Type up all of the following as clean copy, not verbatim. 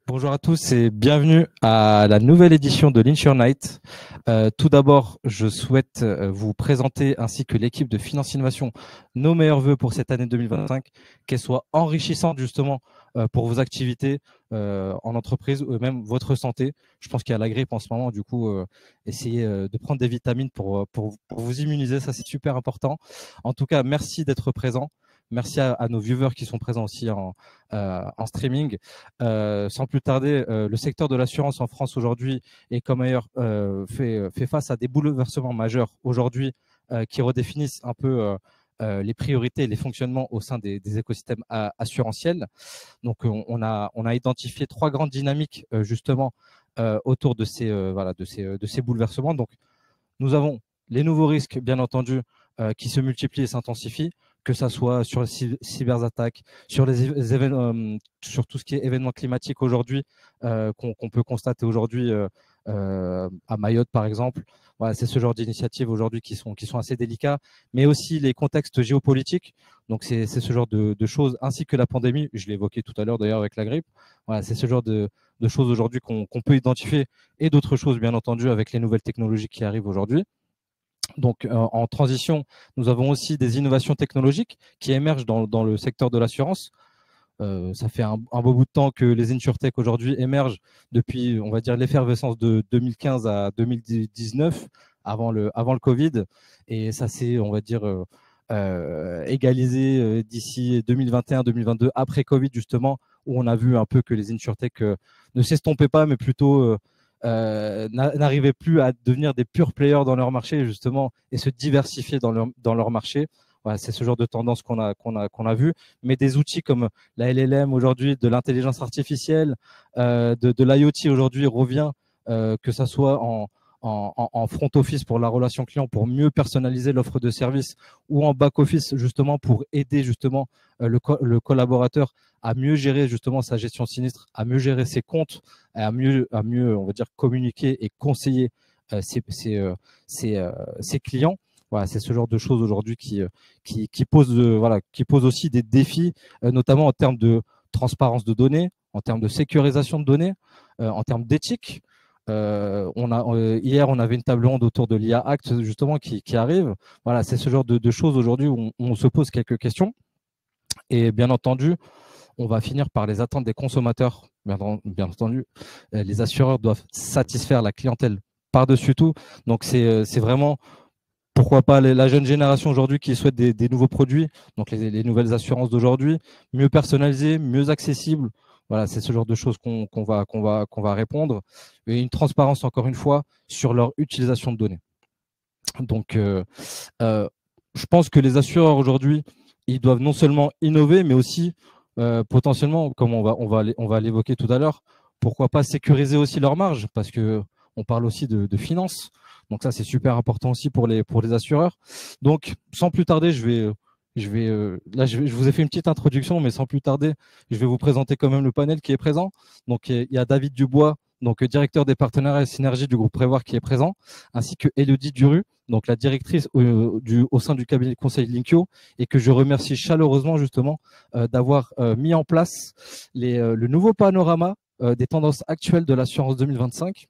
Bonjour à tous et bienvenue à la nouvelle édition de l'Insure Night. Tout d'abord, je souhaite vous présenter ainsi que l'équipe de Finance Innovation nos meilleurs vœux pour cette année 2025, qu'elle soit enrichissante justement pour vos activités en entreprise ou même votre santé. Je pense qu'il y a la grippe en ce moment, du coup, essayez de prendre des vitamines pour vous immuniser, ça c'est super important. En tout cas, merci d'être présent. Merci à nos viewers qui sont présents aussi en streaming. Sans plus tarder, le secteur de l'assurance en France aujourd'hui et comme ailleurs fait face à des bouleversements majeurs aujourd'hui qui redéfinissent un peu les priorités et les fonctionnements au sein des écosystèmes assurantiels. Donc, on a identifié trois grandes dynamiques justement autour de ces bouleversements. Donc, nous avons les nouveaux risques, bien entendu, qui se multiplient et s'intensifient, que ça soit sur les cyberattaques, sur sur tout ce qui est événements climatiques aujourd'hui, qu'on peut constater aujourd'hui à Mayotte, par exemple. Voilà, c'est ce genre d'initiatives aujourd'hui qui sont assez délicats, mais aussi les contextes géopolitiques. Donc, c'est ce genre de choses, ainsi que la pandémie. Je l'ai évoqué tout à l'heure d'ailleurs avec la grippe. Voilà, c'est ce genre de choses aujourd'hui qu'on peut identifier et d'autres choses, bien entendu, avec les nouvelles technologies qui arrivent aujourd'hui. Donc, en transition, nous avons aussi des innovations technologiques qui émergent dans le secteur de l'assurance. Ça fait un beau bout de temps que les InsurTech aujourd'hui émergent depuis, on va dire, l'effervescence de 2015 à 2019, avant le Covid. Et ça s'est, on va dire, égalisé d'ici 2021-2022, après Covid, justement, où on a vu un peu que les InsurTech ne s'estompaient pas, mais plutôt n'arrivaient plus à devenir des pure players dans leur marché, justement, et se diversifier dans leur marché. Voilà, c'est ce genre de tendance qu'on a vu. Mais des outils comme la LLM aujourd'hui, de l'intelligence artificielle, de l'IoT aujourd'hui revient, que ça soit en front office pour la relation client, pour mieux personnaliser l'offre de service, ou en back office justement pour aider justement le collaborateur à mieux gérer justement sa gestion sinistre, à mieux gérer ses comptes, à mieux on va dire communiquer et conseiller ses clients. Voilà, c'est ce genre de choses aujourd'hui qui pose aussi des défis, notamment en termes de transparence de données, en termes de sécurisation de données, en termes d'éthique. Hier, on avait une table ronde autour de l'IA Act justement qui arrive. Voilà, c'est ce genre de choses aujourd'hui où on se pose quelques questions. Et bien entendu, on va finir par les attentes des consommateurs. Bien entendu, les assureurs doivent satisfaire la clientèle par-dessus tout. Donc, c'est vraiment, pourquoi pas, la jeune génération aujourd'hui qui souhaite des nouveaux produits, donc les nouvelles assurances d'aujourd'hui, mieux personnalisées, mieux accessibles. Voilà, c'est ce genre de choses qu'on va répondre. Et une transparence, encore une fois, sur leur utilisation de données. Donc, je pense que les assureurs aujourd'hui, ils doivent non seulement innover, mais aussi potentiellement, comme on va l'évoquer tout à l'heure, pourquoi pas sécuriser aussi leur marge, parce que on parle aussi de finances. Donc ça, c'est super important aussi pour les assureurs. Donc, sans plus tarder, je vous ai fait une petite introduction, mais sans plus tarder, je vais vous présenter quand même le panel qui est présent. Donc, il y a David Dubois, donc directeur des partenariats et synergies du groupe Prévoir qui est présent, ainsi que Élodie Duru, donc la directrice au sein du cabinet de conseil Linkio, et que je remercie chaleureusement justement d'avoir mis en place le nouveau panorama des tendances actuelles de l'assurance 2025.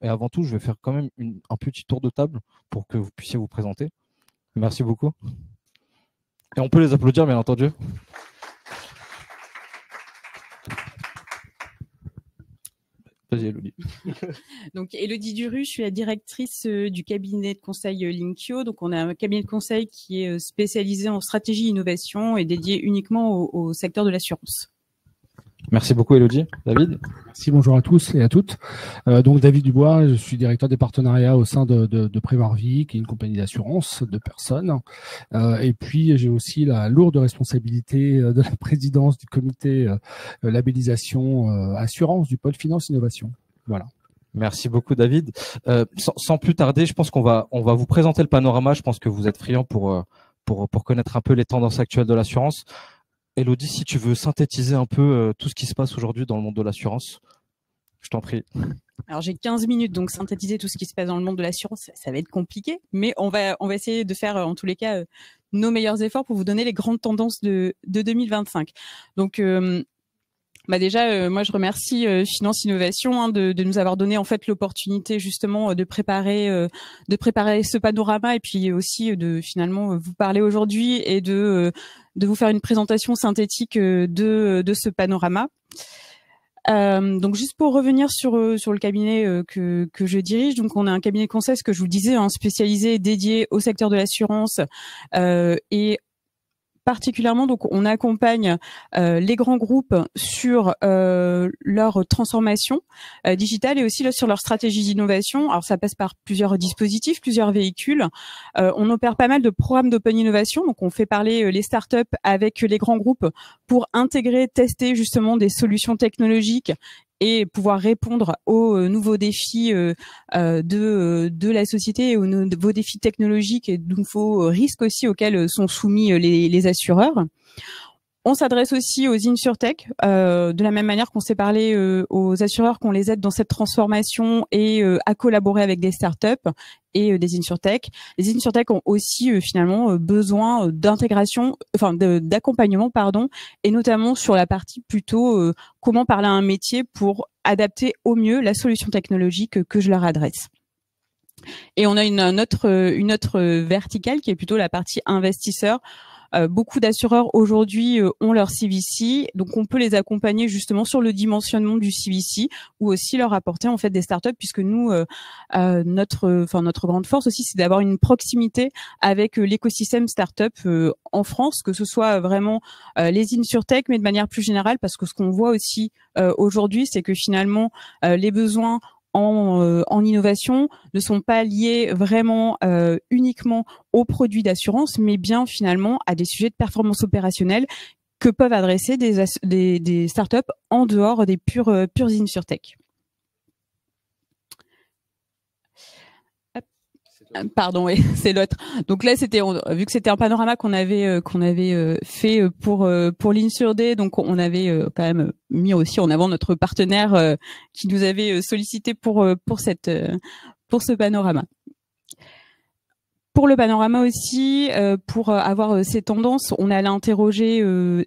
Et avant tout, je vais faire quand même un petit tour de table pour que vous puissiez vous présenter. Merci beaucoup. Et on peut les applaudir, bien entendu. Vas-y, Élodie. Donc, Élodie Duru, je suis la directrice du cabinet de conseil Linkio. Donc, on a un cabinet de conseil qui est spécialisé en stratégie innovation et dédié uniquement au secteur de l'assurance. Merci beaucoup, Élodie. David? Merci, bonjour à tous et à toutes. Donc, David Dubois, je suis directeur des partenariats au sein de Prévoir Vie, qui est une compagnie d'assurance de personnes. Et puis, j'ai aussi la lourde responsabilité de la présidence du comité labellisation assurance du pôle finance innovation. Voilà. Merci beaucoup, David. Sans plus tarder, je pense qu'on va vous présenter le panorama. Je pense que vous êtes friand pour connaître un peu les tendances actuelles de l'assurance. Élodie, si tu veux synthétiser un peu tout ce qui se passe aujourd'hui dans le monde de l'assurance, je t'en prie. Alors, j'ai 15 minutes, donc synthétiser tout ce qui se passe dans le monde de l'assurance, ça va être compliqué, mais on va essayer de faire, en tous les cas, nos meilleurs efforts pour vous donner les grandes tendances de 2025. Donc, Bah déjà, moi je remercie Finance Innovation de nous avoir donné en fait l'opportunité justement de préparer ce panorama et puis aussi de finalement vous parler aujourd'hui et de vous faire une présentation synthétique de ce panorama. Donc juste pour revenir sur le cabinet que je dirige, donc on a un cabinet de conseil, ce que je vous disais, spécialisé dédié au secteur de l'assurance et particulièrement, donc, on accompagne les grands groupes sur leur transformation digitale et aussi là, sur leur stratégie d'innovation. Alors, ça passe par plusieurs dispositifs, plusieurs véhicules. On opère pas mal de programmes d'open innovation. Donc, on fait parler les startups avec les grands groupes pour intégrer, tester justement des solutions technologiques et pouvoir répondre aux nouveaux défis de la société et aux nouveaux défis technologiques et nouveaux risques aussi auxquels sont soumis les assureurs. On s'adresse aussi aux InsurTech, de la même manière qu'on s'est parlé aux assureurs qu'on les aide dans cette transformation et à collaborer avec des startups et des InsurTech. Les InsurTech ont aussi finalement besoin d'intégration, enfin d'accompagnement, pardon, et notamment sur la partie plutôt comment parler à un métier pour adapter au mieux la solution technologique que je leur adresse. Et on a une autre verticale qui est plutôt la partie investisseur. Beaucoup d'assureurs aujourd'hui ont leur CVC, donc on peut les accompagner justement sur le dimensionnement du CVC ou aussi leur apporter en fait des startups, puisque nous notre grande force aussi c'est d'avoir une proximité avec l'écosystème startup en France, que ce soit vraiment les InsurTech, mais de manière plus générale, parce que ce qu'on voit aussi aujourd'hui, c'est que finalement les besoins en innovation ne sont pas liés vraiment uniquement aux produits d'assurance, mais bien finalement à des sujets de performance opérationnelle que peuvent adresser des startups en dehors des pures InsurTech. Pardon, oui, c'est l'autre. Donc là, vu que c'était un panorama qu'on avait fait pour l'InsurD, donc on avait quand même mis aussi en avant notre partenaire qui nous avait sollicité pour ce panorama. Pour le panorama aussi, pour avoir ces tendances, on allait interroger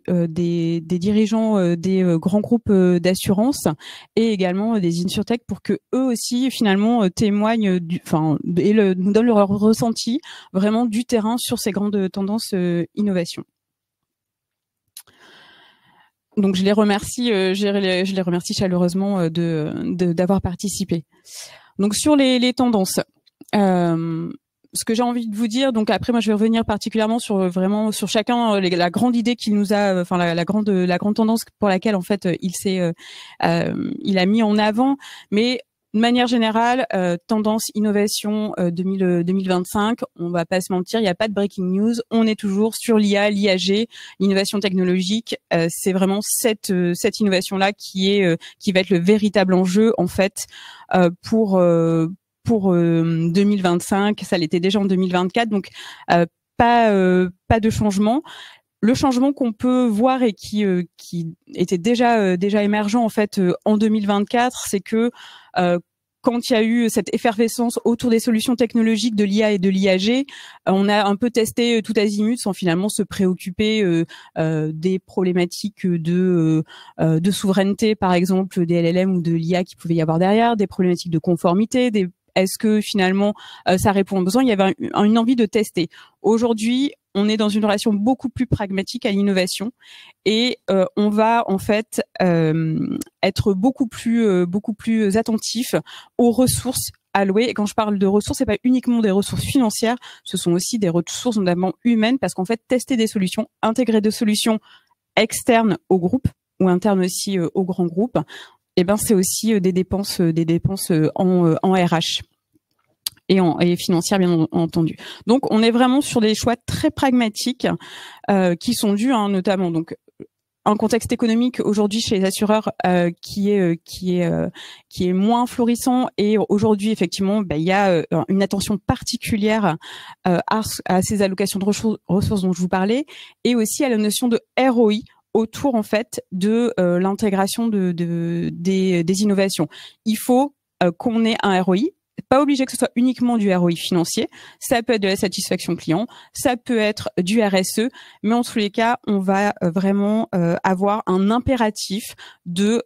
des dirigeants des grands groupes d'assurance et également des InsurTech pour que eux aussi finalement témoignent nous donnent leur ressenti vraiment du terrain sur ces grandes tendances innovation. Donc je les remercie chaleureusement d'avoir participé. Donc sur les tendances. Ce que j'ai envie de vous dire, donc après moi je vais revenir particulièrement sur chacun la grande idée qu'il nous a, la grande tendance pour laquelle en fait il a mis en avant, mais de manière générale, tendance innovation 2025, on va pas se mentir, il n'y a pas de breaking news, on est toujours sur l'IA, l'IAG, l'innovation technologique, c'est vraiment cette innovation là qui va être le véritable enjeu en fait pour 2025, ça l'était déjà en 2024, donc pas de changement. Le changement qu'on peut voir et qui était déjà émergent en fait en 2024, c'est que quand il y a eu cette effervescence autour des solutions technologiques de l'IA et de l'IAG, on a un peu testé tout azimut sans finalement se préoccuper des problématiques de souveraineté, par exemple des LLM ou de l'IA qui pouvait y avoir derrière, des problématiques de conformité, est-ce que finalement ça répond aux besoins. Il y avait une envie de tester. Aujourd'hui, on est dans une relation beaucoup plus pragmatique à l'innovation et on va en fait être beaucoup plus attentif aux ressources allouées. Et quand je parle de ressources, c'est pas uniquement des ressources financières, ce sont aussi des ressources notamment humaines, parce qu'en fait tester des solutions, intégrer des solutions externes au groupe ou internes aussi au grand groupe, et ben c'est aussi des dépenses en RH. Et financière bien entendu. Donc on est vraiment sur des choix très pragmatiques qui sont dus notamment donc un contexte économique aujourd'hui chez les assureurs qui est moins florissant, et aujourd'hui effectivement il y a une attention particulière à ces allocations de ressources dont je vous parlais, et aussi à la notion de ROI autour en fait de l'intégration des innovations. Il faut qu'on ait un ROI pas obligé que ce soit uniquement du ROI financier, ça peut être de la satisfaction client, ça peut être du RSE, mais en tous les cas, on va vraiment avoir un impératif de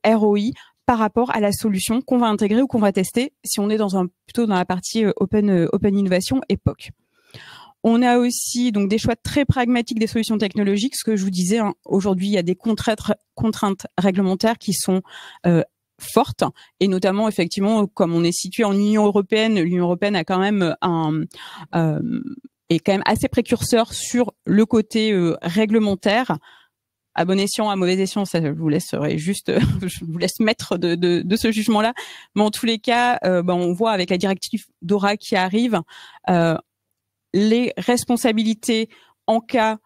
ROI par rapport à la solution qu'on va intégrer ou qu'on va tester si on est plutôt dans la partie open innovation et POC. On a aussi donc des choix très pragmatiques des solutions technologiques. Ce que je vous disais, hein, aujourd'hui, il y a des contraintes réglementaires qui sont fortes, et notamment effectivement, comme on est situé en Union européenne, l'Union européenne a quand même est quand même assez précurseur sur le côté réglementaire. À bon escient, à mauvais escient, ça je vous laisserai juste, je vous laisse mettre de ce jugement-là. Mais en tous les cas, on voit avec la directive DORA qui arrive, les responsabilités en cas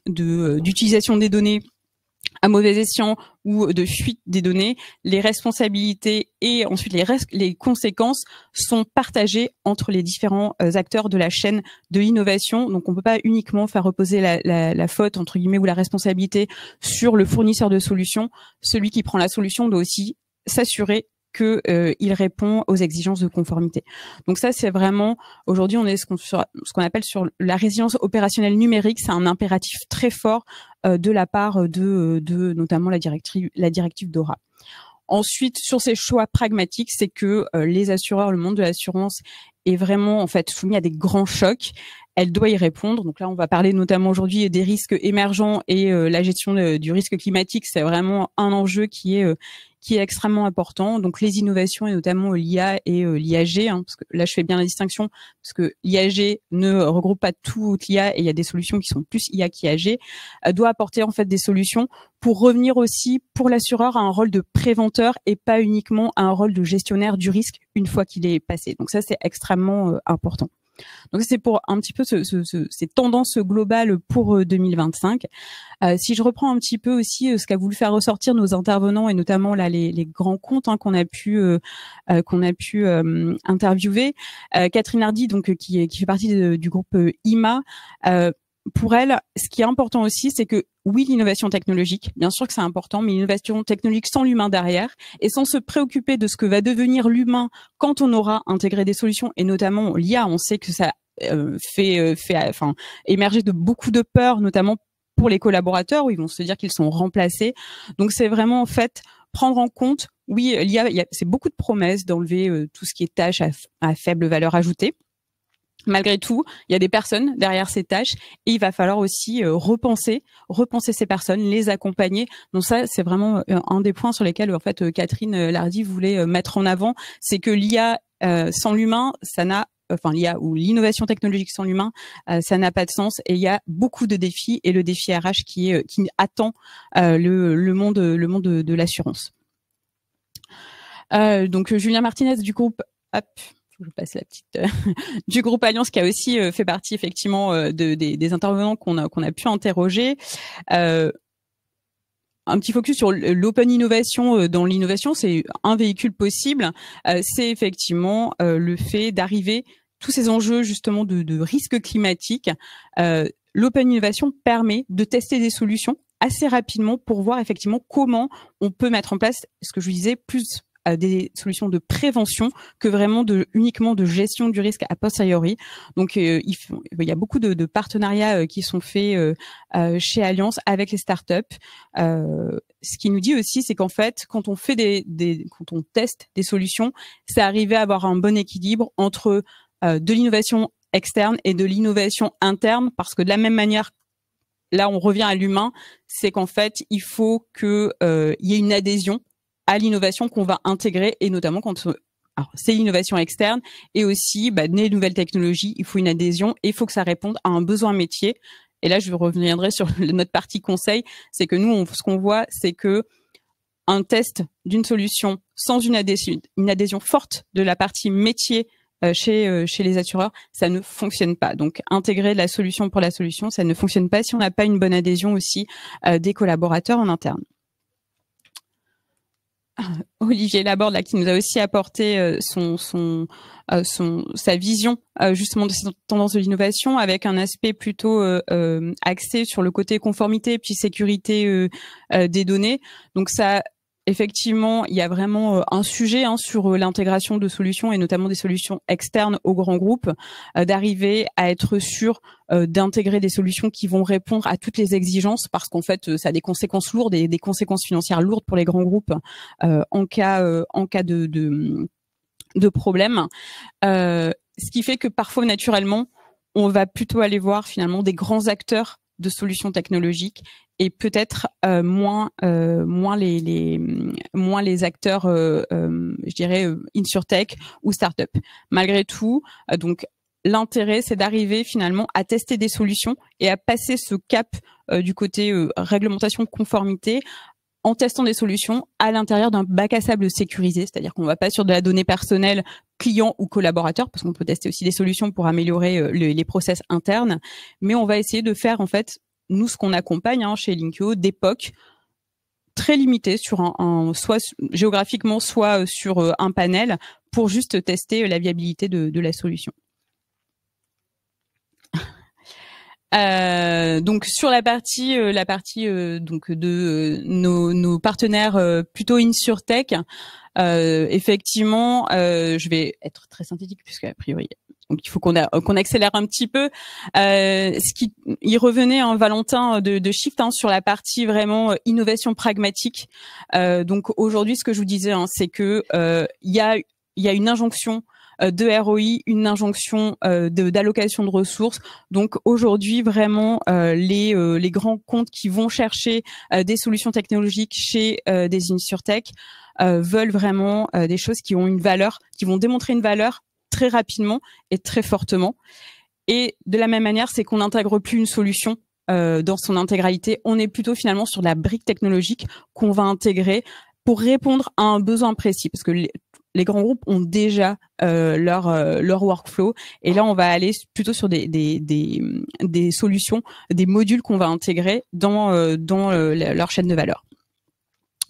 d'utilisation des données à mauvais escient ou de fuite des données, les responsabilités et ensuite les conséquences sont partagées entre les différents acteurs de la chaîne de l'innovation. Donc on peut pas uniquement faire reposer la faute entre guillemets ou la responsabilité sur le fournisseur de solutions. Celui qui prend la solution doit aussi s'assurer que il répond aux exigences de conformité. Donc ça, c'est vraiment, aujourd'hui, on est ce qu'on appelle sur la résilience opérationnelle numérique. C'est un impératif très fort de la part de notamment la directive DORA. Ensuite, sur ces choix pragmatiques, c'est que les assureurs, le monde de l'assurance est vraiment en fait soumis à des grands chocs. Elle doit y répondre. Donc là, on va parler notamment aujourd'hui des risques émergents et la gestion du risque climatique. C'est vraiment un enjeu qui est extrêmement important. Donc les innovations et notamment l'IA et l'IAG, hein, parce que là je fais bien la distinction parce que l'IAG ne regroupe pas toute l'IA et il y a des solutions qui sont plus IA qu'IAG, doit apporter en fait des solutions pour revenir aussi pour l'assureur à un rôle de préventeur et pas uniquement à un rôle de gestionnaire du risque une fois qu'il est passé. Donc ça c'est extrêmement important. Donc c'est pour un petit peu ces tendances globales pour 2025. Si je reprends un petit peu aussi ce qu'a voulu faire ressortir nos intervenants et notamment là les grands comptes qu'on a pu interviewer, Catherine Hardy donc qui fait partie du groupe IMA. Pour elle, ce qui est important aussi, c'est que oui, l'innovation technologique, bien sûr que c'est important, mais l'innovation technologique sans l'humain derrière et sans se préoccuper de ce que va devenir l'humain quand on aura intégré des solutions et notamment l'IA, on sait que ça fait émerger de beaucoup de peurs, notamment pour les collaborateurs où ils vont se dire qu'ils sont remplacés. Donc c'est vraiment en fait prendre en compte, oui, l'IA, c'est beaucoup de promesses d'enlever tout ce qui est tâches à faible valeur ajoutée. Malgré tout, il y a des personnes derrière ces tâches et il va falloir aussi repenser ces personnes, les accompagner. Donc ça, c'est vraiment un des points sur lesquels en fait Catherine Hardy voulait mettre en avant, c'est que l'IA sans l'humain, l'IA ou l'innovation technologique sans l'humain, ça n'a pas de sens. Et il y a beaucoup de défis et le défi RH qui attend le monde de l'assurance. Donc Julien Martinez du groupe je passe la petite du groupe Alliance qui a aussi fait partie effectivement des intervenants qu'on a pu interroger. Un petit focus sur l'open innovation dans l'innovation, c'est un véhicule possible. C'est effectivement le fait d'arriver tous ces enjeux justement de risques climatiques. L'open innovation permet de tester des solutions assez rapidement pour voir effectivement comment on peut mettre en place ce que je vous disais plus des solutions de prévention que vraiment uniquement de gestion du risque a posteriori. Donc il y a beaucoup de partenariats qui sont faits chez Alliance avec les startups. Ce qui nous dit aussi, c'est qu'en fait, quand on fait quand on teste des solutions, c'est arriver à avoir un bon équilibre entre de l'innovation externe et de l'innovation interne, parce que de la même manière, là on revient à l'humain, c'est qu'en fait il faut que y ait une adhésion à l'innovation qu'on va intégrer, et notamment quand c'est l'innovation externe et aussi des nouvelles technologies, il faut une adhésion et il faut que ça réponde à un besoin métier. Et là, je reviendrai sur notre partie conseil, c'est que nous, ce qu'on voit, c'est que un test d'une solution sans une adhésion forte de la partie métier chez les assureurs, ça ne fonctionne pas. Donc, intégrer la solution pour la solution, ça ne fonctionne pas si on n'a pas une bonne adhésion aussi des collaborateurs en interne. Olivier Laborde là qui nous a aussi apporté sa vision justement de cette tendance de l'innovation avec un aspect plutôt axé sur le côté conformité puis sécurité des données. Donc ça, effectivement, il y a vraiment un sujet sur l'intégration de solutions et notamment des solutions externes aux grands groupes, d'arriver à être sûr d'intégrer des solutions qui vont répondre à toutes les exigences, parce qu'en fait, ça a des conséquences lourdes et des conséquences financières lourdes pour les grands groupes en cas de problème. Ce qui fait que parfois, naturellement, on va plutôt aller voir finalement des grands acteurs de solutions technologiques et peut-être moins les acteurs, je dirais, insurtech ou start-up. Malgré tout, donc l'intérêt, c'est d'arriver finalement à tester des solutions et à passer ce cap du côté réglementation conformité en testant des solutions à l'intérieur d'un bac à sable sécurisé, c'est-à-dire qu'on ne va pas sur de la donnée personnelle client ou collaborateur, parce qu'on peut tester aussi des solutions pour améliorer les process internes, mais on va essayer de faire en fait, nous ce qu'on accompagne chez Linkio, des POC très limités sur soit géographiquement, soit sur un panel, pour juste tester la viabilité de la solution. Donc sur la partie donc de nos partenaires plutôt InsurTech, effectivement, je vais être très synthétique puisque a priori donc il faut qu'on accélère un petit peu. Il revenait Valentin de Shift sur la partie vraiment innovation pragmatique. Donc aujourd'hui, ce que je vous disais, c'est que il y a une injonction de ROI, une injonction d'allocation de ressources. Donc aujourd'hui, vraiment, les grands comptes qui vont chercher des solutions technologiques chez des InsurTech veulent vraiment des choses qui ont une valeur, qui vont démontrer une valeur très rapidement et très fortement. Et de la même manière, c'est qu'on n'intègre plus une solution dans son intégralité. On est plutôt finalement sur la brique technologique qu'on va intégrer pour répondre à un besoin précis, parce que les grands groupes ont déjà leur workflow, et là on va aller plutôt sur des solutions, des modules qu'on va intégrer dans leur chaîne de valeur.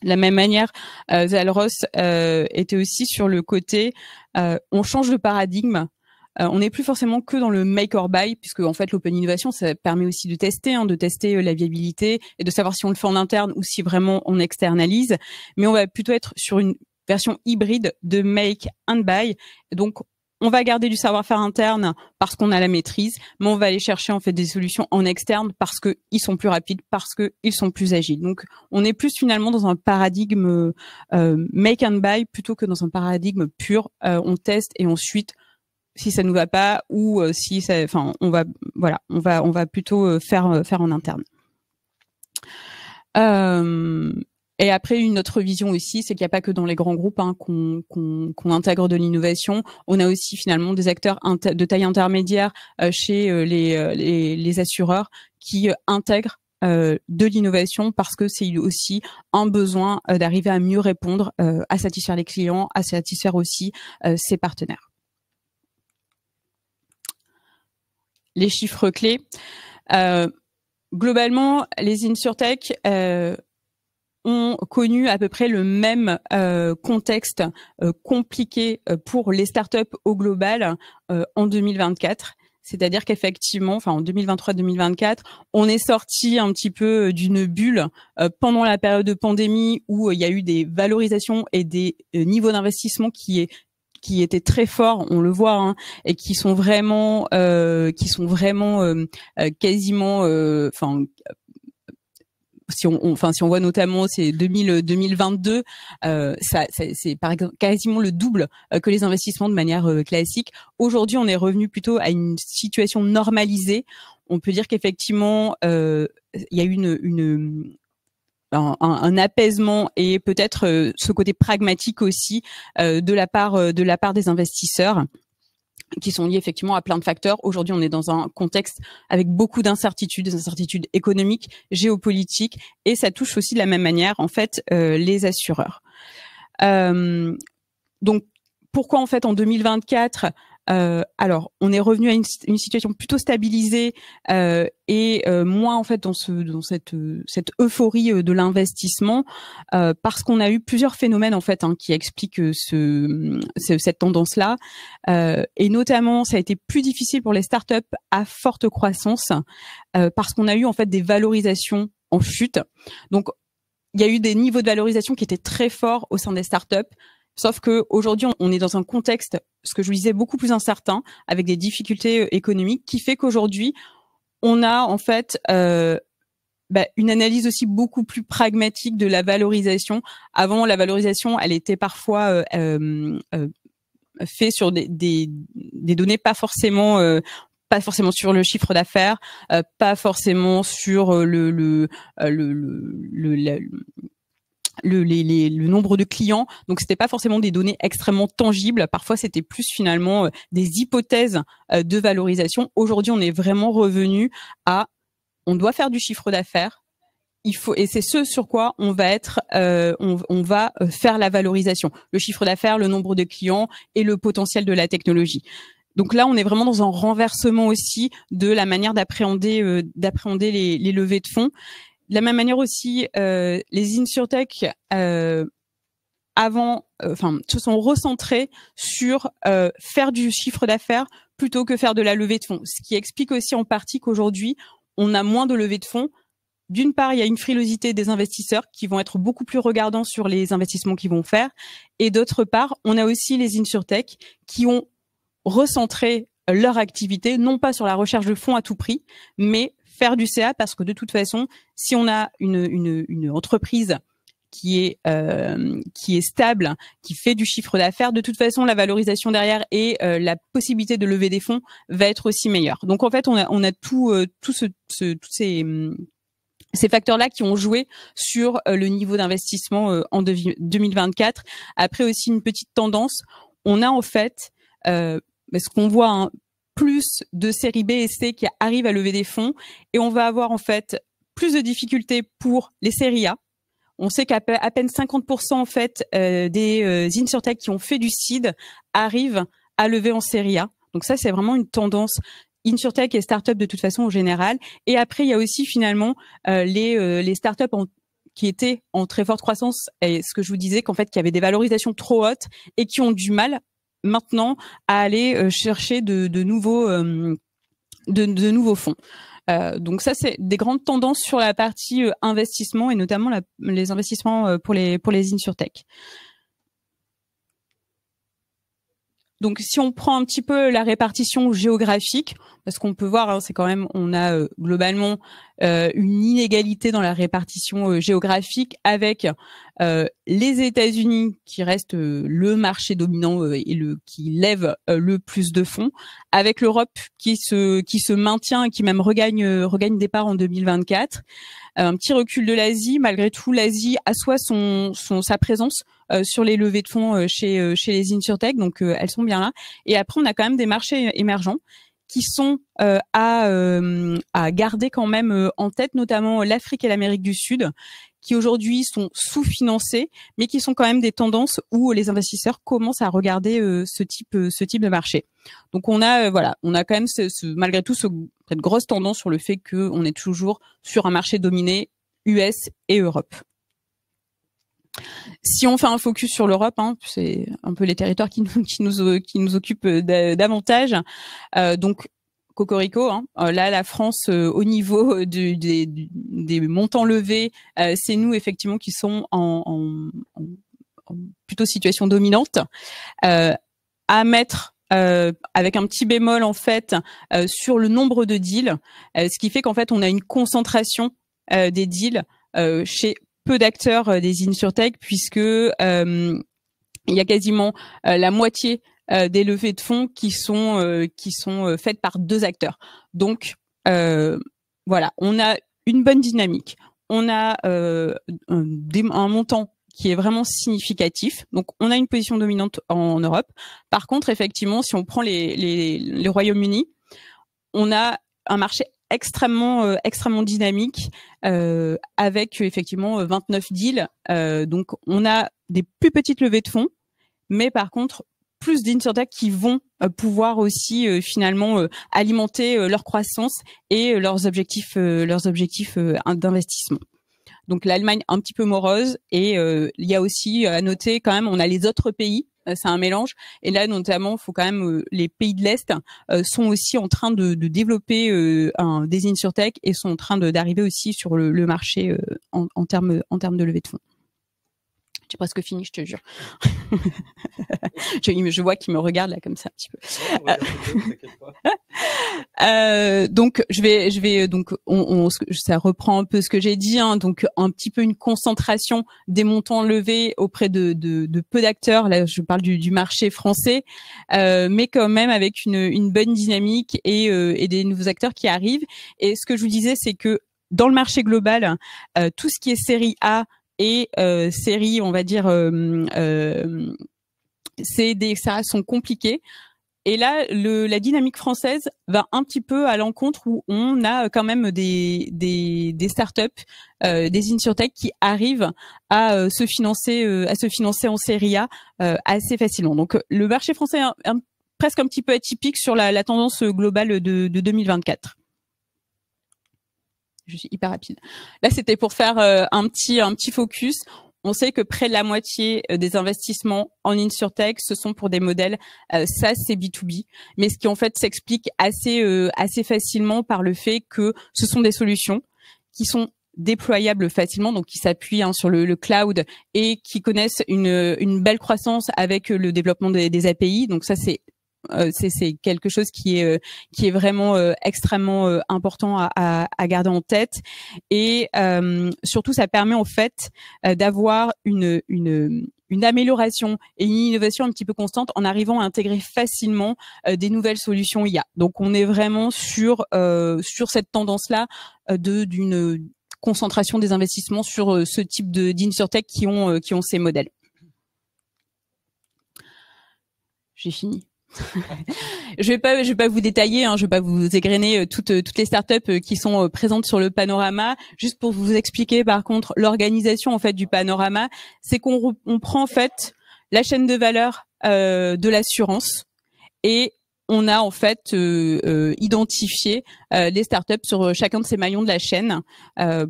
De la même manière, Zalros était aussi sur le côté on change de paradigme. On n'est plus forcément que dans le make or buy, puisque en fait l'open innovation, ça permet aussi de tester la viabilité et de savoir si on le fait en interne ou si vraiment on externalise. Mais on va plutôt être sur une version hybride de make and buy. Donc on va garder du savoir-faire interne parce qu'on a la maîtrise, mais on va aller chercher en fait des solutions en externe parce que ils sont plus rapides, parce que ils sont plus agiles. Donc on est plus finalement dans un paradigme make and buy plutôt que dans un paradigme pur. On teste et ensuite, si ça nous va pas ou si ça, enfin, on va plutôt faire en interne. Et après, une autre vision aussi, c'est qu'il n'y a pas que dans les grands groupes qu'on intègre de l'innovation. On a aussi finalement des acteurs de taille intermédiaire chez les assureurs qui intègrent de l'innovation parce que c'est aussi un besoin d'arriver à mieux répondre, à satisfaire les clients, à satisfaire aussi ses partenaires. Les chiffres clés. Globalement, les InsurTech ont connu à peu près le même contexte compliqué pour les startups au global en 2024. C'est-à-dire qu'effectivement, enfin en 2023-2024, on est sorti un petit peu d'une bulle pendant la période de pandémie où il y a eu des valorisations et des niveaux d'investissement qui étaient très forts, on le voit, et qui sont vraiment quasiment, si on voit notamment c'est 2022, c'est par exemple quasiment le double que les investissements de manière classique. Aujourd'hui, on est revenu plutôt à une situation normalisée. On peut dire qu'effectivement, il y a eu un apaisement et peut-être ce côté pragmatique aussi de la part des investisseurs, qui sont liés effectivement à plein de facteurs. Aujourd'hui, on est dans un contexte avec beaucoup d'incertitudes, des incertitudes économiques, géopolitiques, et ça touche aussi de la même manière en fait les assureurs. Donc pourquoi en fait en 2024 alors, on est revenu à une situation plutôt stabilisée et moins en fait dans cette euphorie de l'investissement parce qu'on a eu plusieurs phénomènes en fait qui expliquent cette tendance-là et notamment ça a été plus difficile pour les startups à forte croissance parce qu'on a eu en fait des valorisations en chute. Donc il y a eu des niveaux de valorisation qui étaient très forts au sein des startups. Sauf que aujourd'hui, on est dans un contexte, ce que je vous disais, beaucoup plus incertain, avec des difficultés économiques, qui fait qu'aujourd'hui, on a en fait une analyse aussi beaucoup plus pragmatique de la valorisation. Avant, la valorisation, elle était parfois faite sur des données pas forcément sur le chiffre d'affaires, pas forcément sur le nombre de clients. Donc c'était pas forcément des données extrêmement tangibles. Parfois c'était plus finalement des hypothèses de valorisation. Aujourd'hui, on est vraiment revenu à on doit faire du chiffre d'affaires. Et c'est ce sur quoi on va être, on va faire la valorisation. Le chiffre d'affaires, le nombre de clients et le potentiel de la technologie. Donc là, on est vraiment dans un renversement aussi de la manière d'appréhender les levées de fonds. De la même manière aussi, les insurtech se sont recentrés sur faire du chiffre d'affaires plutôt que faire de la levée de fonds. Ce qui explique aussi en partie qu'aujourd'hui, on a moins de levées de fonds. D'une part, il y a une frilosité des investisseurs qui vont être beaucoup plus regardants sur les investissements qu'ils vont faire. Et d'autre part, on a aussi les insurtech qui ont recentré leur activité, non pas sur la recherche de fonds à tout prix, mais faire du CA, parce que de toute façon, si on a une entreprise qui est stable, qui fait du chiffre d'affaires, de toute façon, la valorisation derrière et la possibilité de lever des fonds va être aussi meilleure. Donc en fait, on a tous ces facteurs-là qui ont joué sur le niveau d'investissement en 2024. Après aussi une petite tendance, on a en fait ce qu'on voit plus de séries B et C qui arrivent à lever des fonds, et on va avoir en fait plus de difficultés pour les séries A. On sait qu'à peine 50% en fait des insurtech qui ont fait du seed arrivent à lever en série A. Donc ça, c'est vraiment une tendance insurtech et startup de toute façon en général. Et après, il y a aussi finalement les startups qui étaient en très forte croissance, et ce que je vous disais qu'en fait, qu'il y avait des valorisations trop hautes et qui ont du mal maintenant à aller chercher de nouveaux fonds. Donc ça, c'est des grandes tendances sur la partie investissement et notamment les investissements pour les insurtech. Donc, si on prend un petit peu la répartition géographique, parce qu'on peut voir, c'est quand même, on a globalement une inégalité dans la répartition géographique, avec les États-Unis qui restent le marché dominant et qui lève le plus de fonds, avec l'Europe qui se maintient et qui même regagne des parts en 2024. Un petit recul de l'Asie. Malgré tout, l'Asie assoit sa présence sur les levées de fonds chez les insurtech, donc elles sont bien là. Et après, on a quand même des marchés émergents qui sont à garder quand même en tête, notamment l'Afrique et l'Amérique du Sud, qui aujourd'hui sont sous-financés, mais qui sont quand même des tendances où les investisseurs commencent à regarder ce type de marché. Donc on a quand même malgré tout cette grosse tendance sur le fait qu'on est toujours sur un marché dominé US et Europe. Si on fait un focus sur l'Europe, c'est un peu les territoires qui nous occupent davantage. Donc Cocorico, là la France au niveau des montants levés, c'est nous effectivement qui sont en plutôt situation dominante. À mettre avec un petit bémol en fait sur le nombre de deals, ce qui fait qu'en fait on a une concentration des deals chez peu d'acteurs des insurtech, puisque il y a quasiment la moitié des levées de fonds qui sont faites par 2 acteurs. Donc voilà, on a une bonne dynamique, on a un montant qui est vraiment significatif. Donc on a une position dominante en Europe. Par contre, effectivement, si on prend les Royaumes-Unis, on a un marché extrêmement dynamique avec effectivement 29 deals. Donc on a des plus petites levées de fonds, mais par contre plus d'insurtech qui vont pouvoir aussi finalement alimenter leur croissance et leurs objectifs d'investissement. Donc l'Allemagne un petit peu morose, et il y a aussi à noter quand même, on a les autres pays c'est un mélange. Et là, notamment, faut quand même les pays de l'Est sont aussi en train de développer des insurtech et sont en train d'arriver aussi sur le marché en termes de levée de fonds. J'ai presque fini, je te jure. Je vois qu'il me regarde là comme ça un petit peu. Donc ça reprend un peu ce que j'ai dit, hein, donc un petit peu une concentration des montants levés auprès de peu d'acteurs. Là, je parle du marché français, mais quand même avec une bonne dynamique et des nouveaux acteurs qui arrivent. Et ce que je vous disais, c'est que dans le marché global, tout ce qui est série A et séries, on va dire, ça sont compliquées. Et là, la dynamique française va un petit peu à l'encontre où on a quand même des startups, des insurtech qui arrivent à se financer en série A assez facilement. Donc le marché français est presque un petit peu atypique sur la tendance globale de 2024. Je suis hyper rapide. Là, c'était pour faire un petit focus. On sait que près de la moitié des investissements en insurtech, ce sont pour des modèles SaaS et B2B, mais ce qui en fait s'explique assez facilement par le fait que ce sont des solutions qui sont déployables facilement, donc qui s'appuient sur le cloud et qui connaissent une belle croissance avec le développement des API. Donc ça, c'est quelque chose qui est vraiment extrêmement important à garder en tête, et surtout ça permet en fait d'avoir une amélioration et une innovation un petit peu constante en arrivant à intégrer facilement des nouvelles solutions IA. Donc on est vraiment sur cette tendance-là d'une concentration des investissements sur ce type d'insurtech qui ont ces modèles. J'ai fini. Je vais pas vous détailler, je vais pas vous égrener toutes les startups qui sont présentes sur le panorama. Juste pour vous expliquer, par contre, l'organisation en fait du panorama, c'est qu'on prend en fait la chaîne de valeur de l'assurance et on a en fait identifié les startups sur chacun de ces maillons de la chaîne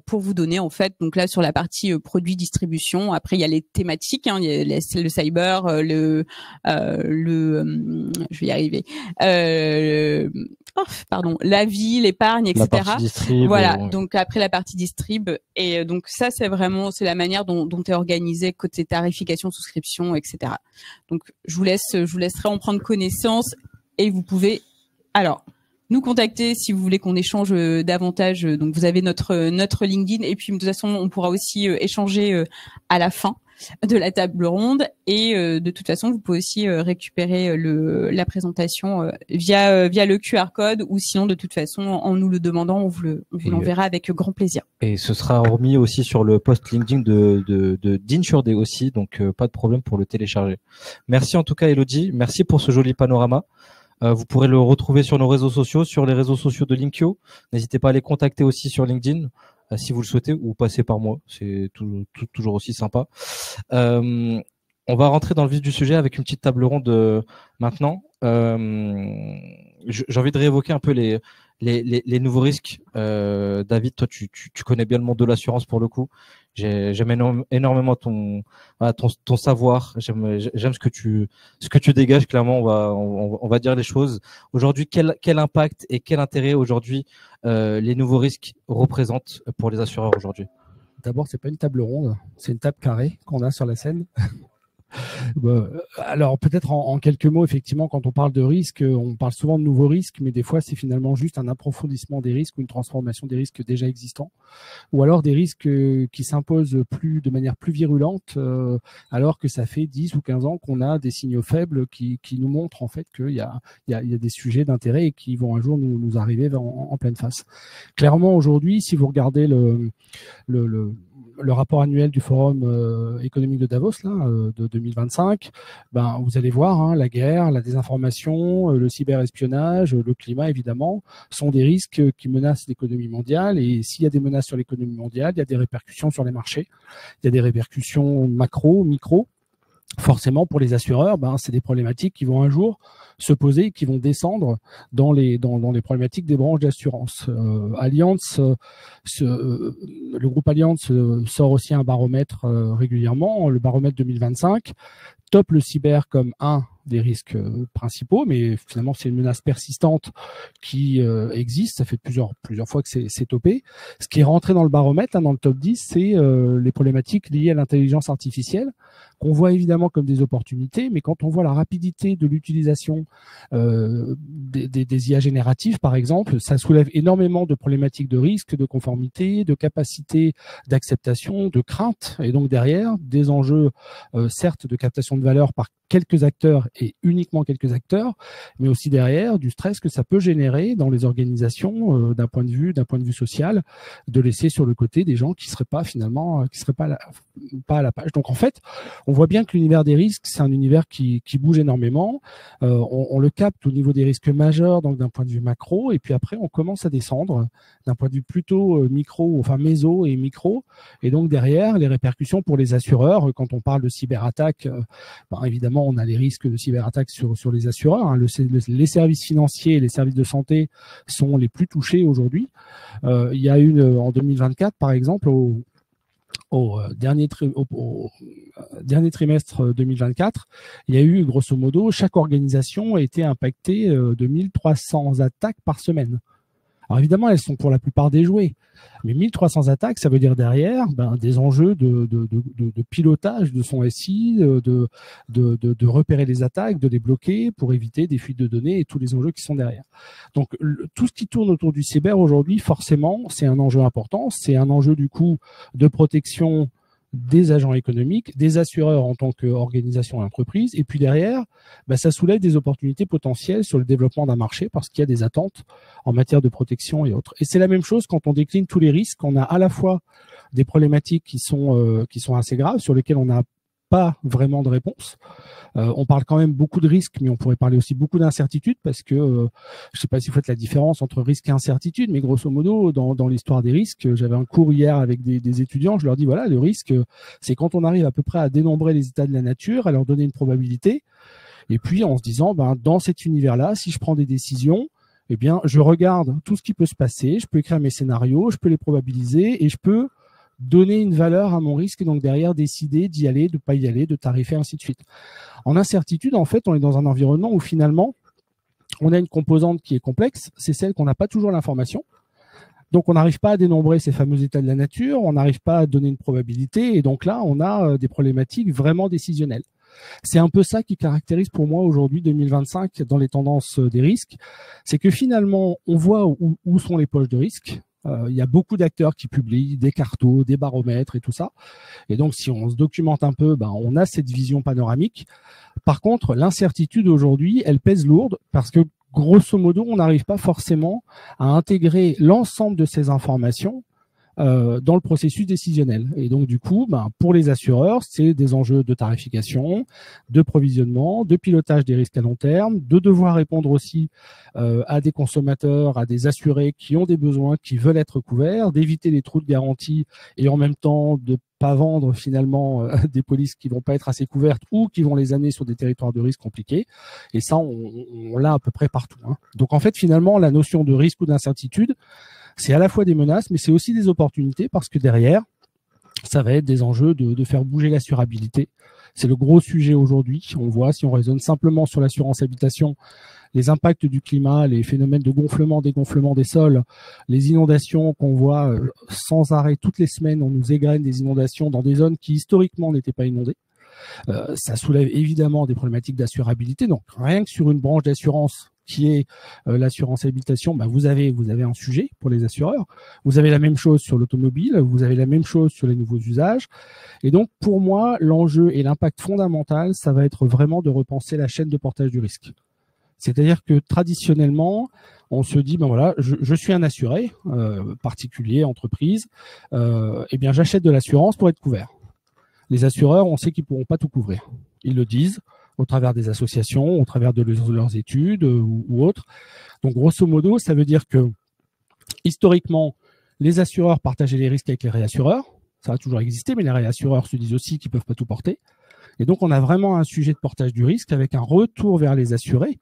pour vous donner en fait, donc là sur la partie produit distribution. Après il y a les thématiques, il y a le cyber, je vais y arriver, la vie, l'épargne, etc. La partie distrib, voilà. Donc après la partie distrib, et donc ça c'est la manière dont est organisé côté tarification, souscription, etc. Donc je vous laisserai en prendre connaissance. Et vous pouvez alors nous contacter si vous voulez qu'on échange davantage. Donc vous avez notre LinkedIn, et puis de toute façon on pourra aussi échanger à la fin de la table ronde. Et de toute façon vous pouvez aussi récupérer la présentation via le QR code, ou sinon de toute façon en nous le demandant, on vous l'enverra avec grand plaisir. Et ce sera remis aussi sur le post LinkedIn d'Insurday aussi, donc pas de problème pour le télécharger. Merci en tout cas Elodie, merci pour ce joli panorama. Vous pourrez le retrouver sur nos réseaux sociaux, sur les réseaux sociaux de Linkio. N'hésitez pas à les contacter aussi sur LinkedIn si vous le souhaitez, ou passer par moi. C'est toujours aussi sympa. On va rentrer dans le vif du sujet avec une petite table ronde maintenant. J'ai envie de réévoquer un peu les nouveaux risques. David, toi, tu connais bien le monde de l'assurance pour le coup. J'aime énormément ton savoir. J'aime ce que tu dégages. Clairement, on va dire les choses. Aujourd'hui, quel impact et quel intérêt aujourd'hui les nouveaux risques représentent pour les assureurs aujourd'hui? D'abord, c'est pas une table ronde, c'est une table carrée qu'on a sur la scène. Alors peut-être en quelques mots, effectivement, quand on parle de risques, on parle souvent de nouveaux risques, mais des fois c'est finalement juste un approfondissement des risques ou une transformation des risques déjà existants, ou alors des risques qui s'imposent de manière plus virulente, alors que ça fait 10 ou 15 ans qu'on a des signaux faibles qui nous montrent en fait qu'il y a des sujets d'intérêt et qui vont un jour nous arriver en pleine face. Clairement aujourd'hui, si vous regardez le rapport annuel du Forum économique de Davos de 2025, vous allez voir, la guerre, la désinformation, le cyberespionnage, le climat évidemment, sont des risques qui menacent l'économie mondiale. Et s'il y a des menaces sur l'économie mondiale, il y a des répercussions sur les marchés, il y a des répercussions macro, micro. forcément, pour les assureurs, c'est des problématiques qui vont un jour se poser, qui vont descendre dans les problématiques des branches d'assurance. Allianz, le groupe Allianz sort aussi un baromètre régulièrement, le baromètre 2025, top le cyber comme un des risques principaux, mais finalement c'est une menace persistante qui existe. Ça fait plusieurs fois que c'est topé. Ce qui est rentré dans le baromètre, dans le top 10, c'est les problématiques liées à l'intelligence artificielle, qu'on voit évidemment comme des opportunités, mais quand on voit la rapidité de l'utilisation des IA génératives, par exemple, ça soulève énormément de problématiques de risque, de conformité, de capacité d'acceptation, de crainte, et donc derrière, des enjeux, certes, de captation de valeur par quelques acteurs et uniquement quelques acteurs, mais aussi derrière du stress que ça peut générer dans les organisations d'un point de vue social, de laisser sur le côté des gens qui seraient pas à la page. Donc en fait, on voit bien que l'univers des risques, c'est un univers qui bouge énormément. On le capte au niveau des risques majeurs, donc d'un point de vue macro, et puis après on commence à descendre d'un point de vue plutôt micro, enfin méso et micro, et donc derrière les répercussions pour les assureurs. Quand on parle de cyberattaque, évidemment on a les risques de cyberattaque sur les assureurs, hein. Les services financiers et les services de santé sont les plus touchés aujourd'hui. Il y a eu en 2024 par exemple au dernier trimestre 2024, il y a eu grosso modo, chaque organisation a été impactée de 1300 attaques par semaine. Alors évidemment, elles sont pour la plupart déjouées, mais 1300 attaques, ça veut dire derrière des enjeux de pilotage de son SI, de repérer les attaques, de les bloquer pour éviter des fuites de données et tous les enjeux qui sont derrière. Donc tout ce qui tourne autour du cyber aujourd'hui, forcément, c'est un enjeu important, c'est un enjeu du coup de protection des agents économiques, des assureurs en tant qu'organisation et entreprise, et puis derrière, ça soulève des opportunités potentielles sur le développement d'un marché parce qu'il y a des attentes en matière de protection et autres. Et c'est la même chose quand on décline tous les risques. On a à la fois des problématiques qui sont assez graves, sur lesquelles on n'a pas vraiment de réponse. On parle quand même beaucoup de risques, mais on pourrait parler aussi beaucoup d'incertitudes parce que je ne sais pas si vous faites la différence entre risque et incertitude, mais grosso modo, dans l'histoire des risques, j'avais un cours hier avec des étudiants, je leur dis voilà, le risque, c'est quand on arrive à peu près à dénombrer les états de la nature, à leur donner une probabilité, et puis en se disant, dans cet univers-là, si je prends des décisions, eh bien, je regarde tout ce qui peut se passer, je peux écrire mes scénarios, je peux les probabiliser, et je peux donner une valeur à mon risque et donc derrière décider d'y aller, de pas y aller, de tarifer, ainsi de suite. En incertitude, en fait, on est dans un environnement où finalement, on a une composante qui est complexe, c'est celle qu'on n'a pas toujours l'information. Donc, on n'arrive pas à dénombrer ces fameux états de la nature, on n'arrive pas à donner une probabilité et donc là, on a des problématiques vraiment décisionnelles. C'est un peu ça qui caractérise pour moi aujourd'hui 2025 dans les tendances des risques, c'est que finalement, on voit où sont les poches de risque. Il y a beaucoup d'acteurs qui publient des cartos, des baromètres et tout ça. Et donc, si on se documente un peu, on a cette vision panoramique. Par contre, l'incertitude aujourd'hui, elle pèse lourde parce que, grosso modo, on n'arrive pas forcément à intégrer l'ensemble de ces informations dans le processus décisionnel. Et donc, du coup, pour les assureurs, c'est des enjeux de tarification, de provisionnement, de pilotage des risques à long terme, de devoir répondre aussi à des consommateurs, à des assurés qui ont des besoins, qui veulent être couverts, d'éviter les trous de garantie et en même temps de pas vendre finalement des polices qui vont pas être assez couvertes ou qui vont les amener sur des territoires de risque compliqués. Et ça, on l'a à peu près partout, hein. Donc, en fait, finalement, la notion de risque ou d'incertitude, c'est à la fois des menaces, mais c'est aussi des opportunités parce que derrière, ça va être des enjeux de faire bouger l'assurabilité. C'est le gros sujet aujourd'hui. On voit, si on raisonne simplement sur l'assurance habitation, les impacts du climat, les phénomènes de gonflement, dégonflement des sols, les inondations qu'on voit sans arrêt toutes les semaines, on nous égrène des inondations dans des zones qui historiquement n'étaient pas inondées. Ça soulève évidemment des problématiques d'assurabilité. Donc rien que sur une branche d'assurance qui est l'assurance habitation, vous avez un sujet pour les assureurs. Vous avez la même chose sur l'automobile, vous avez la même chose sur les nouveaux usages. Et donc, pour moi, l'enjeu et l'impact fondamental, ça va être vraiment de repenser la chaîne de portage du risque. C'est-à-dire que traditionnellement, on se dit, voilà, je suis un assuré, particulier, entreprise, j'achète de l'assurance pour être couvert. Les assureurs, on sait qu'ils ne pourront pas tout couvrir. Ils le disent au travers des associations, au travers de leurs études ou autres. Donc, grosso modo, ça veut dire que, historiquement, les assureurs partageaient les risques avec les réassureurs. Ça a toujours existé, mais les réassureurs se disent aussi qu'ils ne peuvent pas tout porter. Et donc, on a vraiment un sujet de portage du risque avec un retour vers les assurés,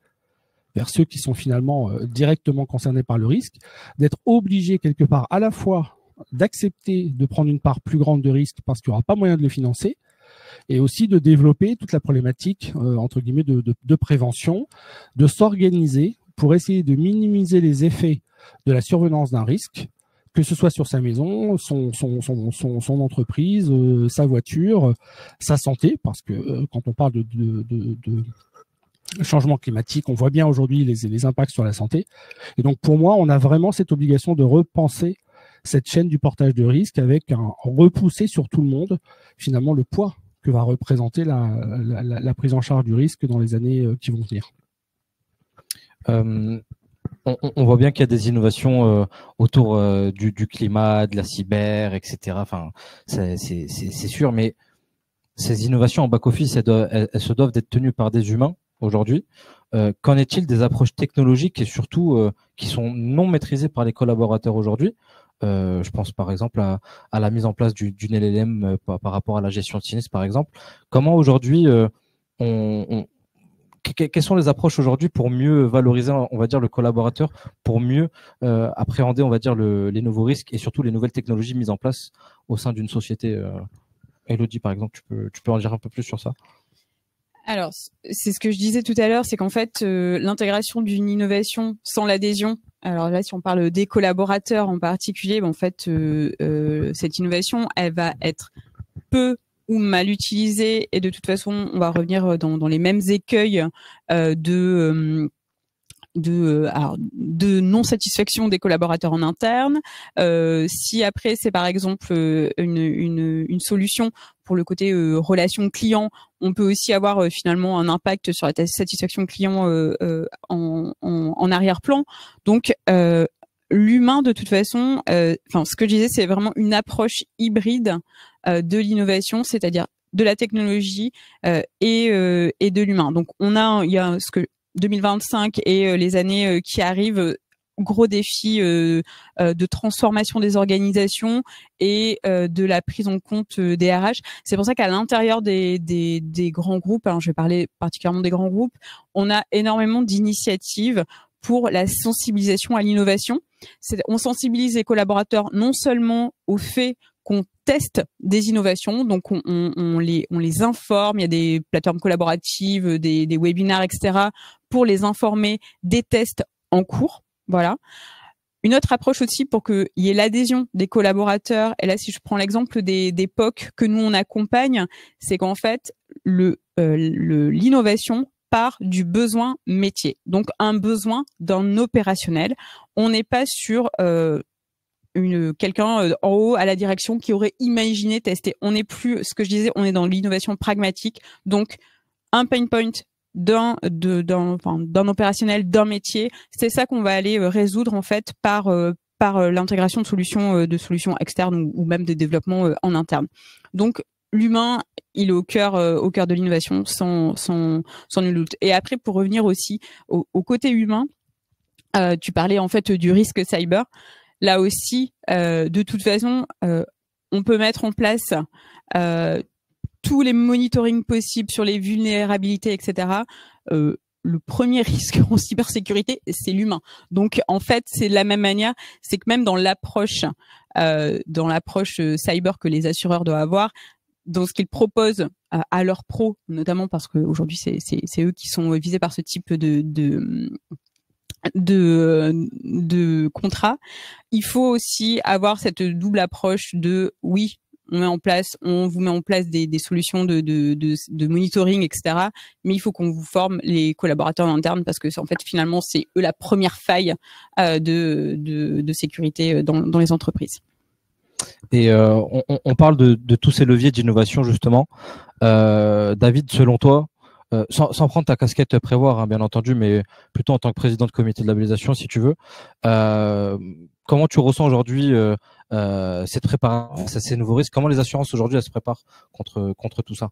vers ceux qui sont finalement directement concernés par le risque, d'être obligés quelque part à la fois d'accepter de prendre une part plus grande de risque parce qu'il n'y aura pas moyen de le financer, et aussi de développer toute la problématique entre guillemets de prévention, de s'organiser pour essayer de minimiser les effets de la survenance d'un risque, que ce soit sur sa maison, son entreprise, sa voiture, sa santé, parce que quand on parle de changement climatique, on voit bien aujourd'hui les impacts sur la santé. Et donc pour moi, on a vraiment cette obligation de repenser cette chaîne du portage de risque avec repousser sur tout le monde finalement le poids que va représenter la prise en charge du risque dans les années qui vont venir. On voit bien qu'il y a des innovations autour du climat, de la cyber, etc. Enfin, c'est sûr, mais ces innovations en back-office, elles se doivent d'être tenues par des humains aujourd'hui. Qu'en est-il des approches technologiques et surtout qui sont non maîtrisées par les collaborateurs aujourd'hui? Je pense par exemple à la mise en place d'une LLM par rapport à la gestion de sinistre, par exemple. Comment aujourd'hui quelles sont les approches aujourd'hui pour mieux valoriser, on va dire, le collaborateur, pour mieux appréhender, on va dire, les nouveaux risques et surtout les nouvelles technologies mises en place au sein d'une société? Elodie, par exemple, tu peux en dire un peu plus sur ça? Alors, c'est ce que je disais tout à l'heure, c'est qu'en fait, l'intégration d'une innovation sans l'adhésion, alors là, si on parle des collaborateurs en particulier, en fait, cette innovation, elle va être peu ou mal utilisée et de toute façon, on va revenir dans les mêmes écueils de non-satisfaction des collaborateurs en interne. Si après c'est par exemple une solution pour le côté relation client, on peut aussi avoir finalement un impact sur la satisfaction client en arrière-plan. Donc l'humain de toute façon, ce que je disais, c'est vraiment une approche hybride de l'innovation, c'est-à-dire de la technologie et de l'humain. Donc il y a ce que 2025 et les années qui arrivent, gros défi de transformation des organisations et de la prise en compte des RH. C'est pour ça qu'à l'intérieur des grands groupes, je vais parler particulièrement des grands groupes, on a énormément d'initiatives pour la sensibilisation à l'innovation. On sensibilise les collaborateurs non seulement au fait qu'on teste des innovations, donc on les informe, il y a des plateformes collaboratives, des webinaires, etc., pour les informer des tests en cours. Voilà. Une autre approche aussi pour qu'il y ait l'adhésion des collaborateurs, et là si je prends l'exemple des POC que nous on accompagne, c'est qu'en fait l'innovation part du besoin métier, donc un besoin d'un opérationnel. On n'est pas sur quelqu'un en haut à la direction qui aurait imaginé tester. On n'est plus, ce que je disais, on est dans l'innovation pragmatique. Donc, un pain point d'un opérationnel, d'un métier, c'est ça qu'on va aller résoudre en fait par l'intégration de solutions externes ou même de développement en interne. Donc, l'humain, il est au cœur de l'innovation sans nul doute. Et après, pour revenir aussi au côté humain, tu parlais en fait du risque cyber. Là aussi, de toute façon, on peut mettre en place tous les monitorings possibles sur les vulnérabilités, etc. Le premier risque en cybersécurité, c'est l'humain. Donc, en fait, c'est de la même manière. C'est que même dans l'approche cyber que les assureurs doivent avoir, dans ce qu'ils proposent à leurs pros, notamment parce qu'aujourd'hui, c'est eux qui sont visés par ce type de contrat, il faut aussi avoir cette double approche de oui, on vous met en place des solutions de monitoring, etc. Mais il faut qu'on vous forme les collaborateurs internes parce que en fait finalement c'est eux la première faille de sécurité dans les entreprises. Et on parle de tous ces leviers d'innovation justement. David, selon toi, sans prendre ta casquette prévoir, bien entendu, mais plutôt en tant que président de comité de labellisation, si tu veux, comment tu ressens aujourd'hui cette préparation à ces nouveaux risques? Comment les assurances aujourd'hui elles se préparent contre tout ça?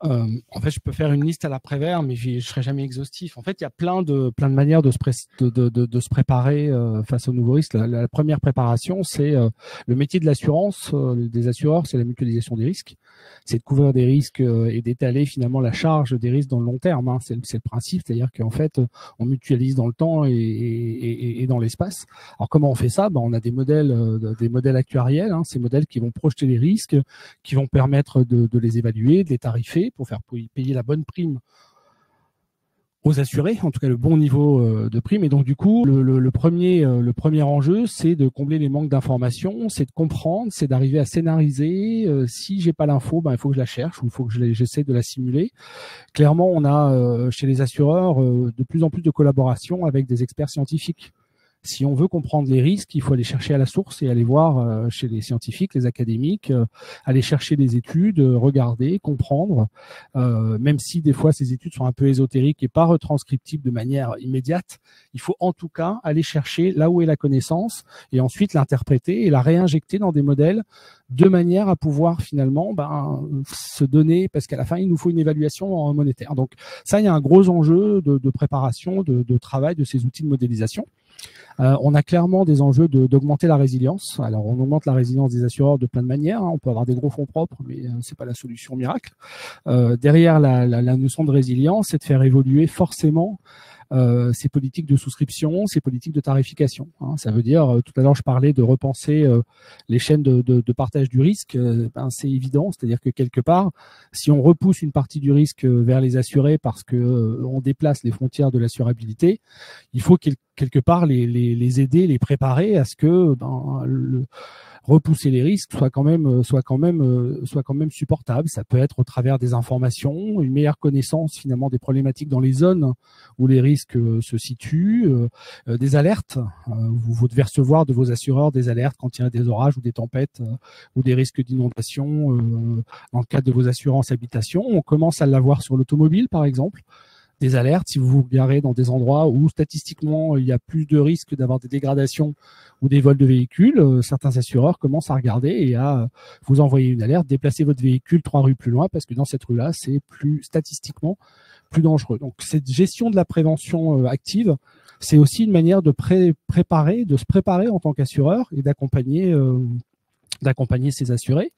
En fait, je peux faire une liste à l'après-vert, mais je serai jamais exhaustif. En fait, il y a plein de manières de se préparer face aux nouveaux risques. La première préparation, c'est le métier de l'assurance, des assureurs, c'est la mutualisation des risques. c'est de couvrir des risques et d'étaler finalement la charge des risques dans le long terme. Hein. C'est le principe, c'est-à-dire qu'en fait, on mutualise dans le temps et dans l'espace. Alors comment on fait ça? On a des modèles actuariels, hein, ces modèles qui vont projeter les risques, qui vont permettre de les évaluer, de les tarifer pour faire payer la bonne prime aux assurés, en tout cas le bon niveau de prime. Et donc du coup, le premier enjeu, c'est de combler les manques d'informations, c'est de comprendre, c'est d'arriver à scénariser. Si j'ai pas l'info, il faut que je la cherche ou il faut que j'essaie de la simuler. Clairement, on a chez les assureurs de plus en plus de collaboration avec des experts scientifiques. Si on veut comprendre les risques, il faut aller chercher à la source et aller voir chez les scientifiques, les académiques, aller chercher des études, regarder, comprendre, même si des fois ces études sont un peu ésotériques et pas retranscriptibles de manière immédiate, il faut en tout cas aller chercher là où est la connaissance et ensuite l'interpréter et la réinjecter dans des modèles de manière à pouvoir finalement se donner, parce qu'à la fin, il nous faut une évaluation monétaire. Donc ça, il y a un gros enjeu de préparation, de travail de ces outils de modélisation. On a clairement des enjeux d'augmenter la résilience. Alors, on augmente la résilience des assureurs de plein de manières. Hein. On peut avoir des gros fonds propres, mais c'est pas la solution miracle. Derrière la notion de résilience, c'est de faire évoluer forcément ces politiques de souscription, ces politiques de tarification. Hein. Ça veut dire, tout à l'heure, je parlais de repenser les chaînes de partage du risque. C'est évident, c'est-à-dire que quelque part, si on repousse une partie du risque vers les assurés parce que on déplace les frontières de l'assurabilité, il faut quelque part les aider, les préparer à ce que repousser les risques soit quand même supportable. Ça peut être au travers des informations, une meilleure connaissance finalement des problématiques dans les zones où les risques se situent, des alertes. Vous devez recevoir de vos assureurs des alertes quand il y a des orages ou des tempêtes ou des risques d'inondation dans le cadre de vos assurances habitation. On commence à l'avoir sur l'automobile par exemple. Des alertes, si vous vous garez dans des endroits où statistiquement il y a plus de risques d'avoir des dégradations ou des vols de véhicules, certains assureurs commencent à regarder et à vous envoyer une alerte, déplacer votre véhicule 3 rues plus loin parce que dans cette rue-là, c'est statistiquement plus dangereux. Donc cette gestion de la prévention active, c'est aussi une manière de se préparer en tant qu'assureur et d'accompagner ses assurés.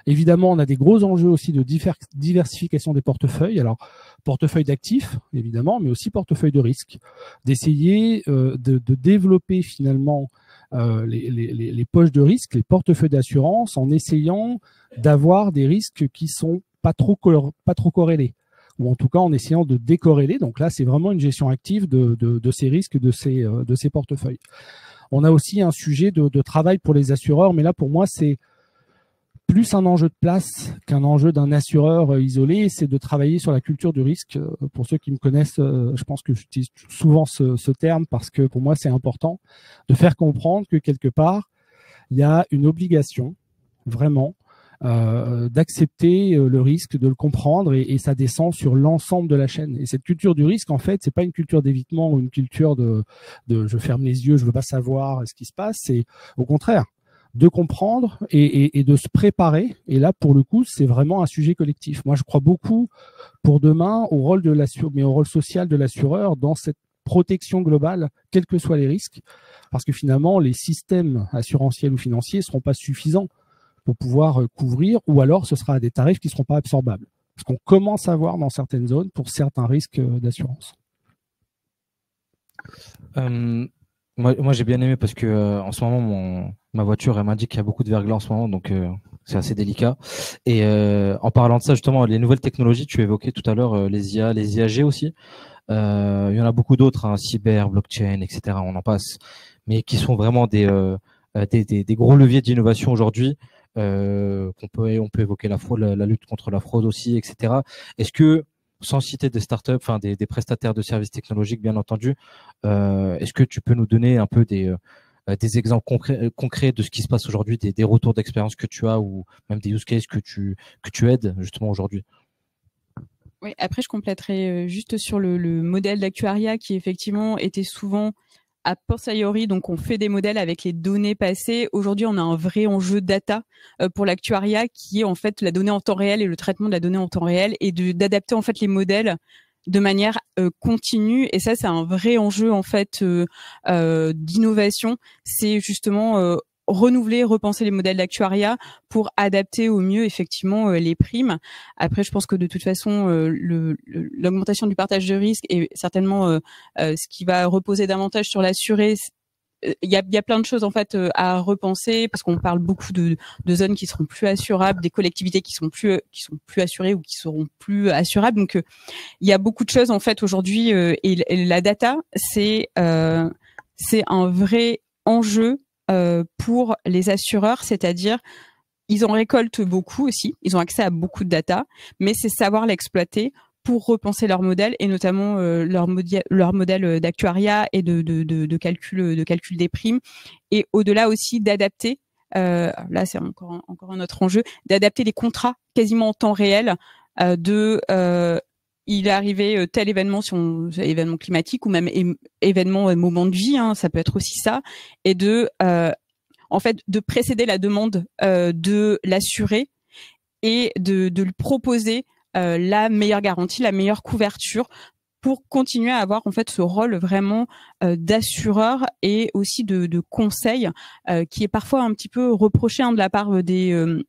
Évidemment, on a des gros enjeux aussi de diversification des portefeuilles. Alors, portefeuille d'actifs, évidemment, mais aussi portefeuille de risques. D'essayer de développer finalement les poches de risque, les portefeuilles d'assurance, en essayant d'avoir des risques qui sont pas trop corrélés, ou en tout cas en essayant de décorréler. Donc là, c'est vraiment une gestion active de ces risques, de ces portefeuilles. On a aussi un sujet de travail pour les assureurs, mais là, pour moi, c'est plus un enjeu de place qu'un enjeu d'un assureur isolé, c'est de travailler sur la culture du risque. Pour ceux qui me connaissent, je pense que j'utilise souvent ce terme parce que pour moi, c'est important de faire comprendre que quelque part, il y a une obligation vraiment d'accepter le risque, de le comprendre et ça descend sur l'ensemble de la chaîne. Et cette culture du risque, en fait, c'est pas une culture d'évitement ou une culture de je ferme les yeux, je veux pas savoir ce qui se passe. C'est au contraire de comprendre et de se préparer. Et là, pour le coup, c'est vraiment un sujet collectif. Moi, je crois beaucoup pour demain au rôle mais au rôle social de l'assureur dans cette protection globale, quels que soient les risques, parce que finalement, les systèmes assurantiels ou financiers ne seront pas suffisants pour pouvoir couvrir, ou alors ce sera à des tarifs qui ne seront pas absorbables. Ce qu'on commence à voir dans certaines zones pour certains risques d'assurance. Moi j'ai bien aimé parce que en ce moment ma voiture elle m'indique qu'il y a beaucoup de verglas en ce moment, donc c'est assez délicat. Et en parlant de ça justement, les nouvelles technologies, tu évoquais tout à l'heure les IA, les IAG aussi. Il y en a beaucoup d'autres, hein, cyber, blockchain, etc. On en passe, mais qui sont vraiment des gros leviers d'innovation aujourd'hui. On peut évoquer la fraude, la lutte contre la fraude aussi, etc. Est-ce que, sans citer des startups, enfin des prestataires de services technologiques, bien entendu, est-ce que tu peux nous donner un peu des exemples concrets de ce qui se passe aujourd'hui, des retours d'expérience que tu as ou même des use cases que tu aides justement aujourd'hui? Oui, après je compléterai juste sur le modèle d'actuariat qui effectivement était souvent a posteriori, donc on fait des modèles avec les données passées. Aujourd'hui, on a un vrai enjeu data pour l'actuariat qui est en fait la donnée en temps réel et le traitement de la donnée en temps réel et d'adapter en fait les modèles de manière continue. Et ça, c'est un vrai enjeu en fait d'innovation. C'est justement renouveler, repenser les modèles d'actuariat pour adapter au mieux effectivement les primes. Après, je pense que de toute façon, l'augmentation du partage de risque est certainement ce qui va reposer davantage sur l'assuré. Il y a plein de choses en fait à repenser parce qu'on parle beaucoup de zones qui seront plus assurables, des collectivités qui sont plus assurées ou qui seront plus assurables. Donc il y a beaucoup de choses en fait aujourd'hui et la data c'est un vrai enjeu pour les assureurs, c'est-à-dire ils en récoltent beaucoup aussi, ils ont accès à beaucoup de data, mais c'est savoir l'exploiter pour repenser leur modèle et notamment leur modèle d'actuariat et de calcul des primes, et au-delà aussi d'adapter. Là, c'est encore un autre enjeu, d'adapter les contrats quasiment en temps réel. Il est arrivé tel événement, événement climatique ou même événement moment de vie, ça peut être aussi ça, et en fait de précéder la demande de l'assuré et de lui proposer la meilleure garantie, la meilleure couverture pour continuer à avoir en fait ce rôle vraiment d'assureur et aussi de conseil qui est parfois un petit peu reproché de la part des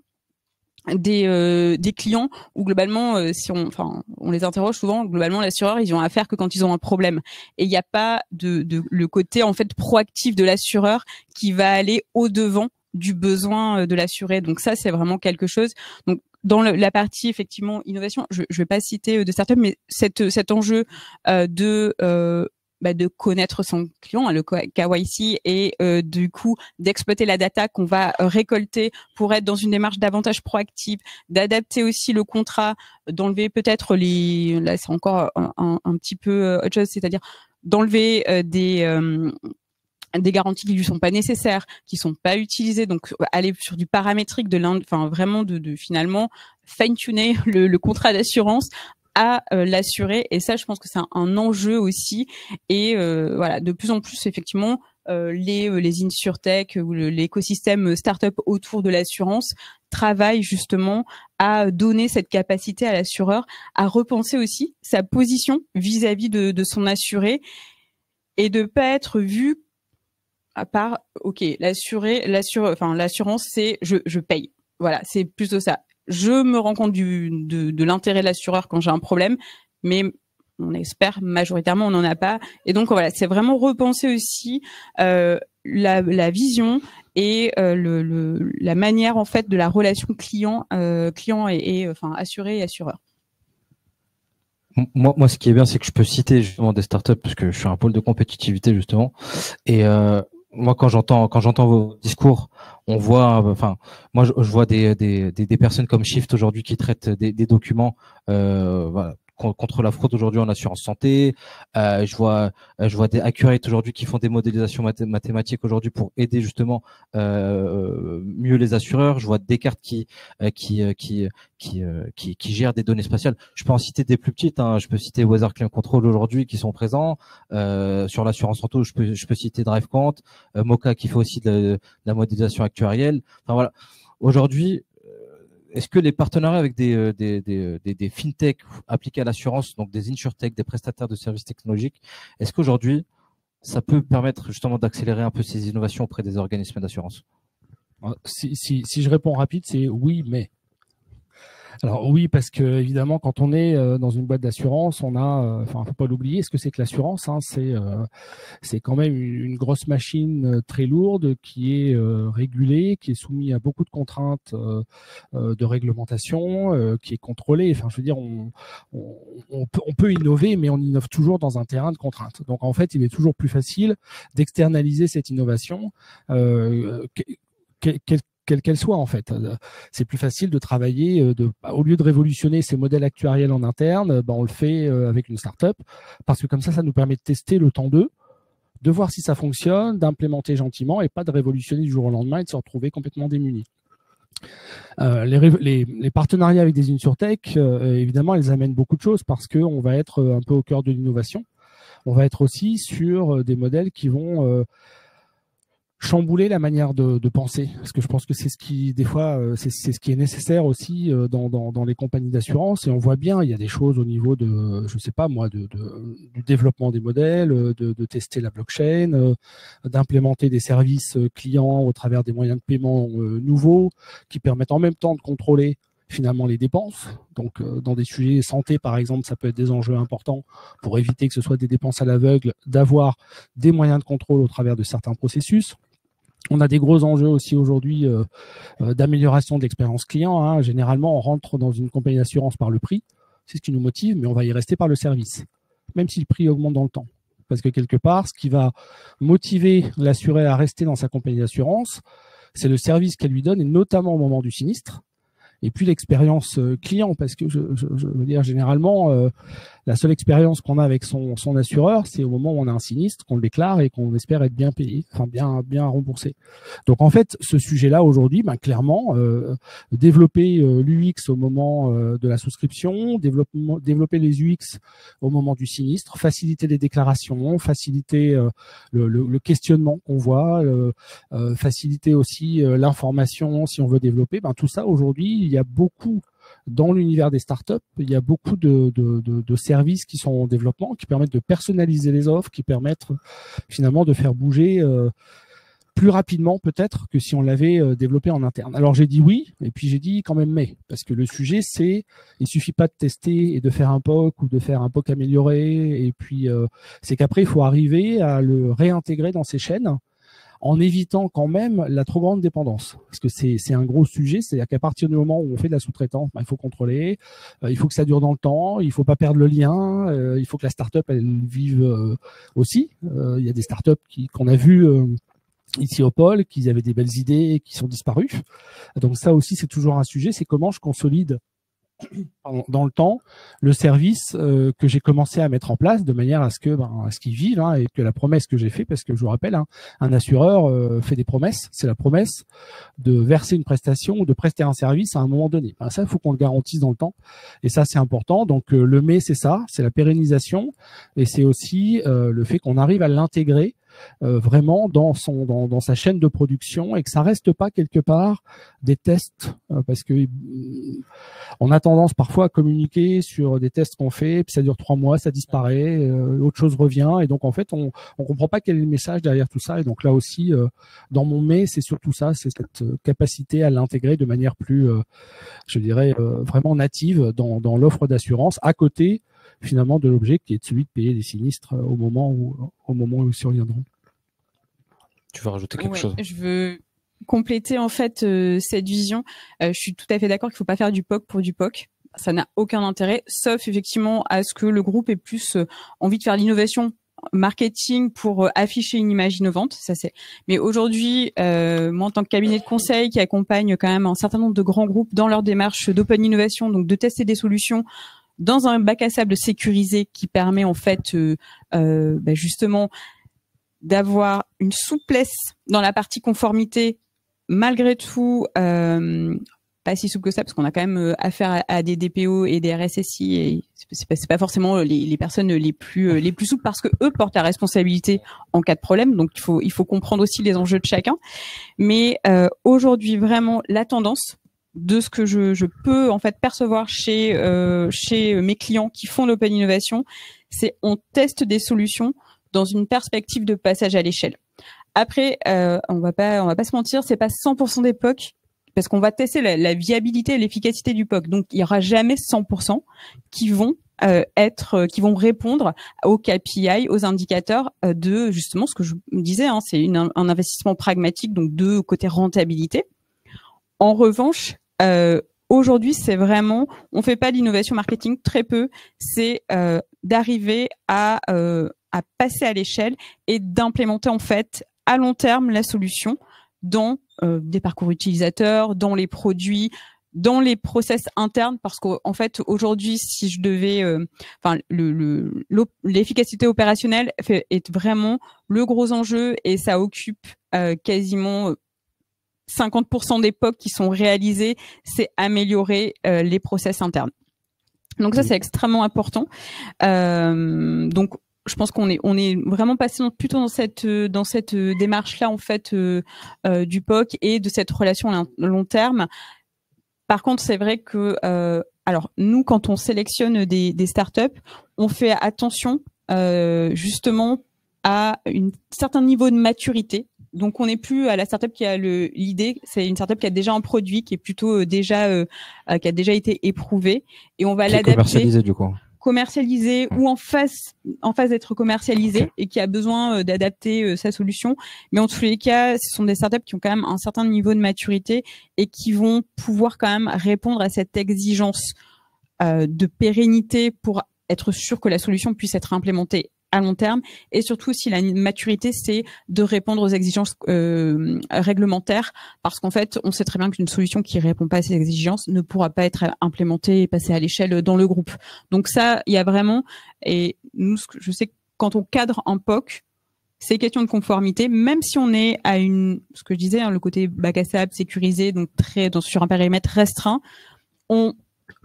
clients, où globalement si on les interroge souvent, globalement l'assureur ils ont affaire que quand ils ont un problème, et il n'y a pas le côté en fait proactif de l'assureur qui va aller au devant du besoin de l'assuré. Donc ça c'est vraiment quelque chose. Donc dans la partie effectivement innovation, je vais pas citer de startup, mais cet enjeu de connaître son client, le KYC, et du coup d'exploiter la data qu'on va récolter pour être dans une démarche davantage proactive, d'adapter aussi le contrat, d'enlever peut-être là c'est encore un petit peu autre chose, c'est-à-dire d'enlever des garanties qui lui sont pas nécessaires, qui sont pas utilisées, donc aller sur du paramétrique vraiment de finalement fine-tuner le contrat d'assurance à l'assuré. Et ça, je pense que c'est un enjeu aussi. Et voilà, de plus en plus effectivement les insurtech ou l'écosystème startup autour de l'assurance travaillent justement à donner cette capacité à l'assureur à repenser aussi sa position vis-à-vis de son assuré, et de pas être vu à part, ok, l'assurance, c'est je paye. Voilà, c'est plutôt ça. Je me rends compte de l'intérêt de l'assureur quand j'ai un problème, mais on espère majoritairement on n'en a pas. Et donc voilà, c'est vraiment repenser aussi la vision et la manière en fait de la relation client et assuré et assureur. Moi, ce qui est bien, c'est que je peux citer justement des startups parce que je suis un pôle de compétitivité justement. Et moi, quand j'entends vos discours, on voit, moi, je vois des personnes comme Shift aujourd'hui qui traitent des documents, voilà, contre la fraude aujourd'hui en assurance santé. Je vois des Accurate aujourd'hui qui font des modélisations mathématiques aujourd'hui pour aider justement mieux les assureurs. Je vois Descartes qui gère des données spatiales. Je peux en citer des plus petites. Je peux citer Weather Claim Control aujourd'hui qui sont présents sur l'assurance auto. Je peux citer DriveQuant, Mocha qui fait aussi de la modélisation actuarielle. Enfin voilà. Aujourd'hui, est-ce que les partenariats avec des fintech appliqués à l'assurance, donc des insurtech, des prestataires de services technologiques, est-ce qu'aujourd'hui, ça peut permettre justement d'accélérer un peu ces innovations auprès des organismes d'assurance? Si je réponds rapide, c'est oui, mais. Alors oui, parce que évidemment, quand on est dans une boîte d'assurance, on a, faut pas l'oublier, ce que c'est que l'assurance, c'est quand même une grosse machine très lourde qui est régulée, qui est soumise à beaucoup de contraintes de réglementation, qui est contrôlée. Enfin, je veux dire, on peut innover, mais on innove toujours dans un terrain de contraintes. Donc en fait, il est toujours plus facile d'externaliser cette innovation. Quelle qu'elle soit en fait. C'est plus facile de travailler, au lieu de révolutionner ces modèles actuariels en interne, on le fait avec une start-up, parce que comme ça nous permet de tester le temps de voir si ça fonctionne, d'implémenter gentiment et pas de révolutionner du jour au lendemain et de se retrouver complètement démunis. Les partenariats avec des insurtech, évidemment, elles amènent beaucoup de choses parce qu'on va être un peu au cœur de l'innovation. On va être aussi sur des modèles qui vont chambouler la manière de penser, parce que je pense que c'est ce qui, des fois, c'est ce qui est nécessaire aussi dans les compagnies d'assurance. Et on voit bien, il y a des choses au niveau de, je sais pas moi, du développement des modèles, de tester la blockchain, d'implémenter des services clients au travers des moyens de paiement nouveaux qui permettent en même temps de contrôler finalement les dépenses. Donc dans des sujets santé par exemple, ça peut être des enjeux importants pour éviter que ce soit des dépenses à l'aveugle, d'avoir des moyens de contrôle au travers de certains processus. On a des gros enjeux aussi aujourd'hui d'amélioration de l'expérience client, hein. Généralement, on rentre dans une compagnie d'assurance par le prix, c'est ce qui nous motive, mais on va y rester par le service, même si le prix augmente dans le temps. Parce que quelque part, ce qui va motiver l'assuré à rester dans sa compagnie d'assurance, c'est le service qu'elle lui donne, et notamment au moment du sinistre. Et puis l'expérience client, parce que je veux dire, généralement, la seule expérience qu'on a avec son assureur, c'est au moment où on a un sinistre, qu'on le déclare et qu'on espère être bien payé, enfin bien remboursé. Donc en fait, ce sujet-là aujourd'hui, clairement, développer l'UX au moment de la souscription, développer les UX au moment du sinistre, faciliter les déclarations, faciliter le questionnement qu'on voit, faciliter aussi l'information si on veut développer. Tout ça aujourd'hui, il y a beaucoup dans l'univers des startups, il y a beaucoup de services qui sont en développement, qui permettent de personnaliser les offres, qui permettent finalement de faire bouger plus rapidement peut-être que si on l'avait développé en interne. Alors j'ai dit oui, et puis j'ai dit quand même mais, parce que le sujet c'est, il suffit pas de tester et de faire un POC ou de faire un POC amélioré, et puis c'est qu'après il faut arriver à le réintégrer dans ces chaînes, en évitant quand même la trop grande dépendance. Parce que c'est un gros sujet, c'est-à-dire qu'à partir du moment où on fait de la sous-traitance, il faut contrôler, il faut que ça dure dans le temps, il faut pas perdre le lien, il faut que la start-up elle vive aussi. Il y a des start-up qu'on a vues ici au pôle, qui avaient des belles idées et qui sont disparues. Donc ça aussi c'est toujours un sujet, c'est comment je consolide dans le temps le service que j'ai commencé à mettre en place de manière à ce que à ce qu'ils vivent, hein, et que la promesse que j'ai fait, parce que je vous rappelle, hein, un assureur fait des promesses, c'est la promesse de verser une prestation ou de prester un service à un moment donné. Ça, il faut qu'on le garantisse dans le temps, et ça c'est important. Donc le mais c'est ça, c'est la pérennisation, et c'est aussi le fait qu'on arrive à l'intégrer vraiment dans sa chaîne de production, et que ça reste pas quelque part des tests, parce que on a tendance parfois à communiquer sur des tests qu'on fait, puis ça dure 3 mois, ça disparaît, autre chose revient, et donc en fait on comprend pas quel est le message derrière tout ça. Et donc là aussi dans mon mais c'est surtout ça, c'est cette capacité à l'intégrer de manière plus je dirais vraiment native dans l'offre d'assurance, à côté finalement de l'objet qui est celui de payer des sinistres au moment où ils surviendront. Tu veux rajouter quelque chose? Je veux compléter en fait cette vision. Je suis tout à fait d'accord qu'il faut pas faire du POC pour du POC. Ça n'a aucun intérêt, sauf effectivement à ce que le groupe ait plus envie de faire l'innovation marketing pour afficher une image innovante. Ça c'est. Mais aujourd'hui, moi en tant que cabinet de conseil qui accompagne quand même un certain nombre de grands groupes dans leur démarche d'open innovation, donc de tester des solutions dans un bac à sable sécurisé qui permet en fait justement d'avoir une souplesse dans la partie conformité, malgré tout pas si souple que ça, parce qu'on a quand même affaire à des DPO et des RSSI, et c'est pas forcément les personnes les plus souples, parce que eux portent la responsabilité en cas de problème. Donc il faut comprendre aussi les enjeux de chacun. Mais aujourd'hui vraiment la tendance de ce que je peux en fait percevoir chez mes clients qui font l'open innovation, c'est on teste des solutions dans une perspective de passage à l'échelle. Après, on va pas se mentir, c'est pas 100% des POC, parce qu'on va tester la viabilité et l'efficacité du POC. Donc il y aura jamais 100% qui vont qui vont répondre aux KPI, aux indicateurs de justement ce que je me disais, hein, c'est un investissement pragmatique, donc de côté rentabilité. En revanche, aujourd'hui, c'est vraiment, on fait pas d'innovation marketing, très peu. C'est d'arriver à passer à l'échelle et d'implémenter en fait à long terme la solution dans des parcours utilisateurs, dans les produits, dans les process internes, parce qu'en fait aujourd'hui, si je devais, l'efficacité opérationnelle est vraiment le gros enjeu, et ça occupe quasiment 50% des POC qui sont réalisés, c'est améliorer les process internes. Donc ça, c'est extrêmement important. Donc je pense qu'on est vraiment passé plutôt dans cette démarche-là en fait du POC et de cette relation à long terme. Par contre, c'est vrai que alors nous, quand on sélectionne des startups, on fait attention justement à un certain niveau de maturité. Donc, on n'est plus à la startup qui a l'idée. C'est une startup qui a déjà un produit qui est plutôt qui a déjà été éprouvé, et on va l'adapter. Commercialisé du coup. Commercialisé ou en phase d'être commercialisé et qui a besoin d'adapter sa solution. Mais en tous les cas, ce sont des startups qui ont quand même un certain niveau de maturité et qui vont pouvoir quand même répondre à cette exigence de pérennité pour être sûr que la solution puisse être implémentée à long terme, et surtout si la maturité c'est de répondre aux exigences réglementaires, parce qu'en fait on sait très bien qu'une solution qui répond pas à ces exigences ne pourra pas être implémentée et passer à l'échelle dans le groupe. Donc ça, il y a vraiment, et nous je sais que quand on cadre un POC, c'est question de conformité, même si on est à ce que je disais, le côté bac à sable, sécurisé, donc sur un périmètre restreint, on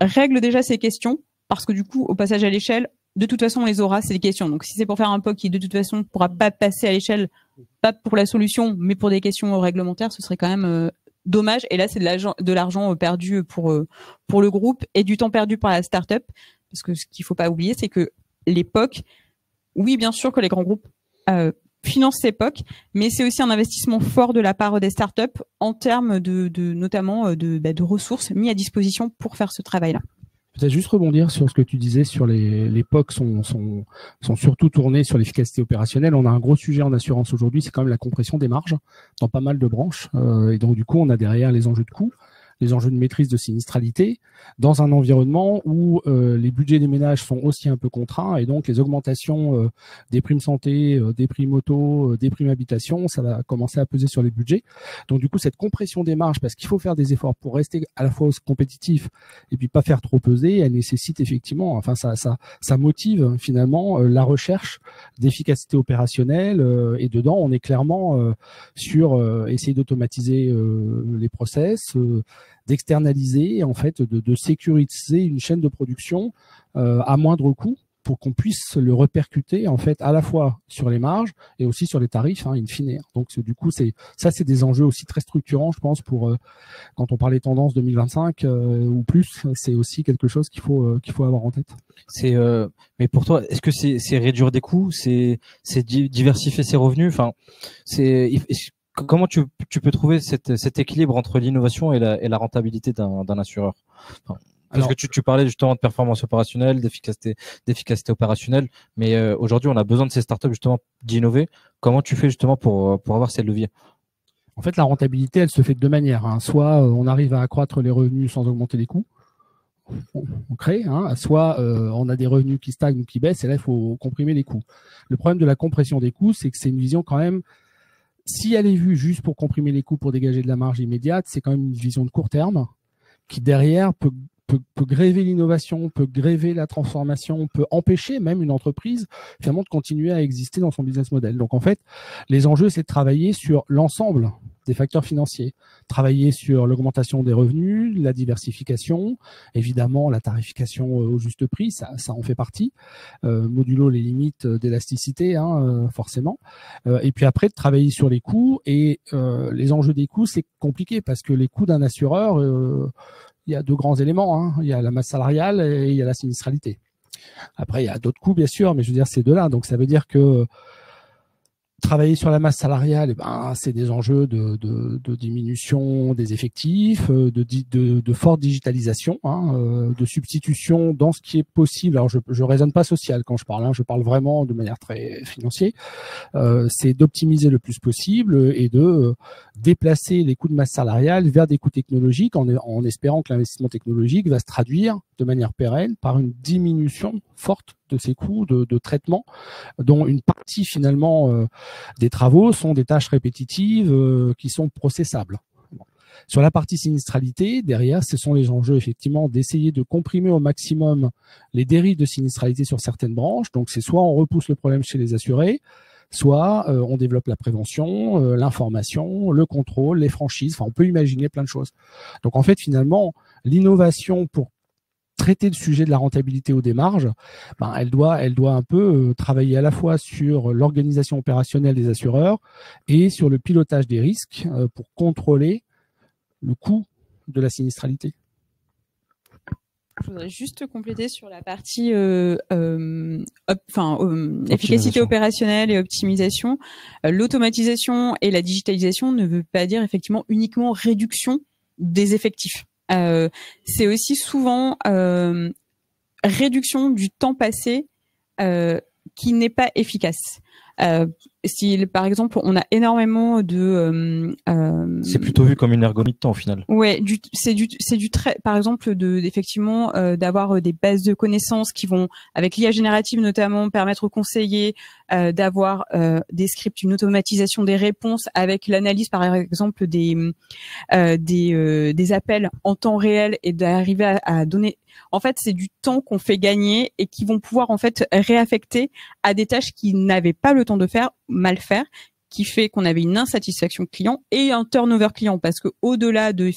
règle déjà ces questions, parce que du coup au passage à l'échelle, de toute façon, on les aura, c'est des questions. Donc, si c'est pour faire un POC qui, de toute façon, ne pourra pas passer à l'échelle, pas pour la solution, mais pour des questions réglementaires, ce serait quand même dommage. Et là, c'est de l'argent perdu pour le groupe et du temps perdu par la start-up. Parce que ce qu'il faut pas oublier, c'est que les POC, oui, bien sûr que les grands groupes financent ces POC, mais c'est aussi un investissement fort de la part des start-up en termes notamment de ressources mises à disposition pour faire ce travail-là. Peut-être juste rebondir sur ce que tu disais sur les POC sont surtout tournés sur l'efficacité opérationnelle. On a un gros sujet en assurance aujourd'hui, c'est quand même la compression des marges dans pas mal de branches. Et donc du coup, on a derrière les enjeux de coûts, les enjeux de maîtrise de sinistralité, dans un environnement où les budgets des ménages sont aussi un peu contraints, et donc les augmentations des primes santé, des primes auto, des primes habitation, ça va commencer à peser sur les budgets. Donc du coup, cette compression des marges, parce qu'il faut faire des efforts pour rester à la fois compétitif et puis pas faire trop peser, elle nécessite effectivement, enfin ça motive finalement la recherche d'efficacité opérationnelle, et dedans on est clairement sur essayer d'automatiser les process, d'externaliser, en fait, de sécuriser une chaîne de production à moindre coût, pour qu'on puisse le répercuter en fait à la fois sur les marges et aussi sur les tarifs, in fine. Donc du coup, c'est des enjeux aussi très structurants, je pense, pour quand on parle des tendances 2025 ou plus, c'est aussi quelque chose qu'il faut avoir en tête. Mais pour toi, est-ce que c'est réduire des coûts, c'est diversifier ses revenus, enfin comment tu peux trouver cet équilibre entre l'innovation et la rentabilité d'un assureur? Parce que tu parlais justement de performance opérationnelle, d'efficacité opérationnelle, mais aujourd'hui on a besoin de ces startups justement d'innover. Comment tu fais justement pour avoir ces leviers? En fait, la rentabilité, elle se fait de deux manières. Soit on arrive à accroître les revenus sans augmenter les coûts, on crée, soit on a des revenus qui stagnent ou qui baissent, et là il faut comprimer les coûts. Le problème de la compression des coûts, c'est que c'est une vision quand même, si elle est vue juste pour comprimer les coûts, pour dégager de la marge immédiate, c'est quand même une vision de court terme qui derrière peut gréver l'innovation, peut gréver la transformation, peut empêcher même une entreprise finalement de continuer à exister dans son business model. Donc en fait, les enjeux, c'est de travailler sur l'ensemble des facteurs financiers, travailler sur l'augmentation des revenus, la diversification, évidemment la tarification au juste prix, ça en fait partie, modulo les limites d'élasticité, forcément, et puis après de travailler sur les coûts, et les enjeux des coûts, c'est compliqué parce que les coûts d'un assureur, il y a deux grands éléments, il y a la masse salariale et il y a la sinistralité. Après, il y a d'autres coûts, bien sûr, mais je veux dire, c'est deux-là. Donc, ça veut dire que travailler sur la masse salariale, c'est des enjeux de diminution des effectifs, de forte digitalisation, de substitution dans ce qui est possible. Alors, je raisonne pas social quand je parle, je parle vraiment de manière très financière. C'est d'optimiser le plus possible et de déplacer les coûts de masse salariale vers des coûts technologiques, en espérant que l'investissement technologique va se traduire de manière pérenne par une diminution forte de ces coûts de traitement, dont une partie finalement des travaux sont des tâches répétitives qui sont processables. Sur la partie sinistralité, derrière, ce sont les enjeux effectivement d'essayer de comprimer au maximum les dérives de sinistralité sur certaines branches. Donc c'est soit on repousse le problème chez les assurés, soit on développe la prévention, l'information, le contrôle, les franchises. Enfin, on peut imaginer plein de choses. Donc en fait, finalement, l'innovation pour traiter le sujet de la rentabilité ou des marges, elle doit un peu travailler à la fois sur l'organisation opérationnelle des assureurs et sur le pilotage des risques pour contrôler le coût de la sinistralité. Je voudrais juste compléter sur la partie efficacité opérationnelle et optimisation. L'automatisation et la digitalisation ne veut pas dire effectivement uniquement réduction des effectifs. C'est aussi souvent réduction du temps passé qui n'est pas efficace. Si par exemple on a énormément de c'est plutôt vu comme une ergonomie de temps au final. Ouais, c'est du très, par exemple effectivement d'avoir des bases de connaissances qui vont avec l'IA générative notamment permettre aux conseillers d'avoir des scripts, une automatisation des réponses avec l'analyse par exemple des appels en temps réel et d'arriver à donner. En fait, c'est du temps qu'on fait gagner et qui vont pouvoir en fait réaffecter à des tâches qu'ils n'avaient pas le temps de faire, mal faire, qui fait qu'on avait une insatisfaction client et un turnover client parce que au-delà de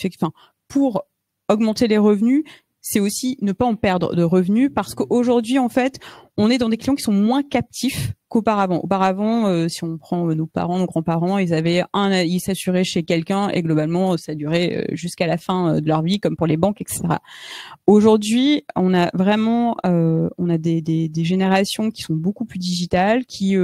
pour augmenter les revenus, c'est aussi ne pas en perdre de revenus parce qu'aujourd'hui en fait, on est dans des clients qui sont moins captifs qu'auparavant. Auparavant, si on prend nos parents, nos grands-parents, ils s'assuraient chez quelqu'un et globalement ça durait jusqu'à la fin de leur vie, comme pour les banques, etc. Aujourd'hui, on a vraiment, on a des générations qui sont beaucoup plus digitales, qui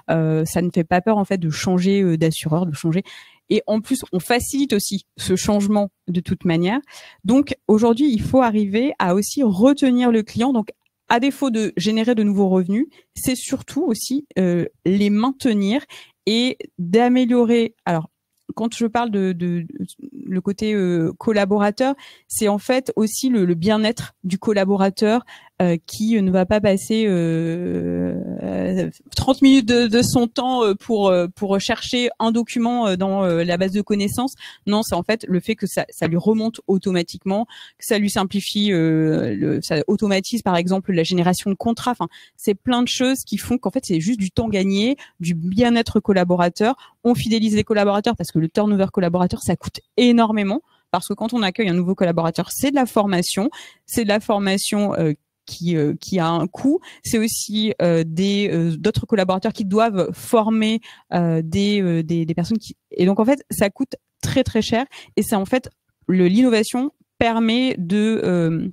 ça ne fait pas peur en fait de changer d'assureur, de changer. Et en plus, on facilite aussi ce changement de toute manière. Donc aujourd'hui, il faut arriver à aussi retenir le client. Donc à défaut de générer de nouveaux revenus, c'est surtout aussi les maintenir et d'améliorer. Alors, quand je parle de le côté collaborateur, c'est en fait aussi le bien-être du collaborateur qui ne va pas passer 30 minutes de son temps pour chercher un document dans la base de connaissances. Non, c'est en fait le fait que ça lui remonte automatiquement, que ça lui simplifie, ça automatise par exemple la génération de contrats. Enfin, c'est plein de choses qui font qu'en fait c'est juste du temps gagné, du bien-être collaborateur. On fidélise les collaborateurs parce que le turnover collaborateur ça coûte énormément. Parce que quand on accueille un nouveau collaborateur, c'est de la formation qui a un coût. C'est aussi d'autres collaborateurs qui doivent former des personnes et donc en fait ça coûte très très cher et c'est en fait l'innovation permet de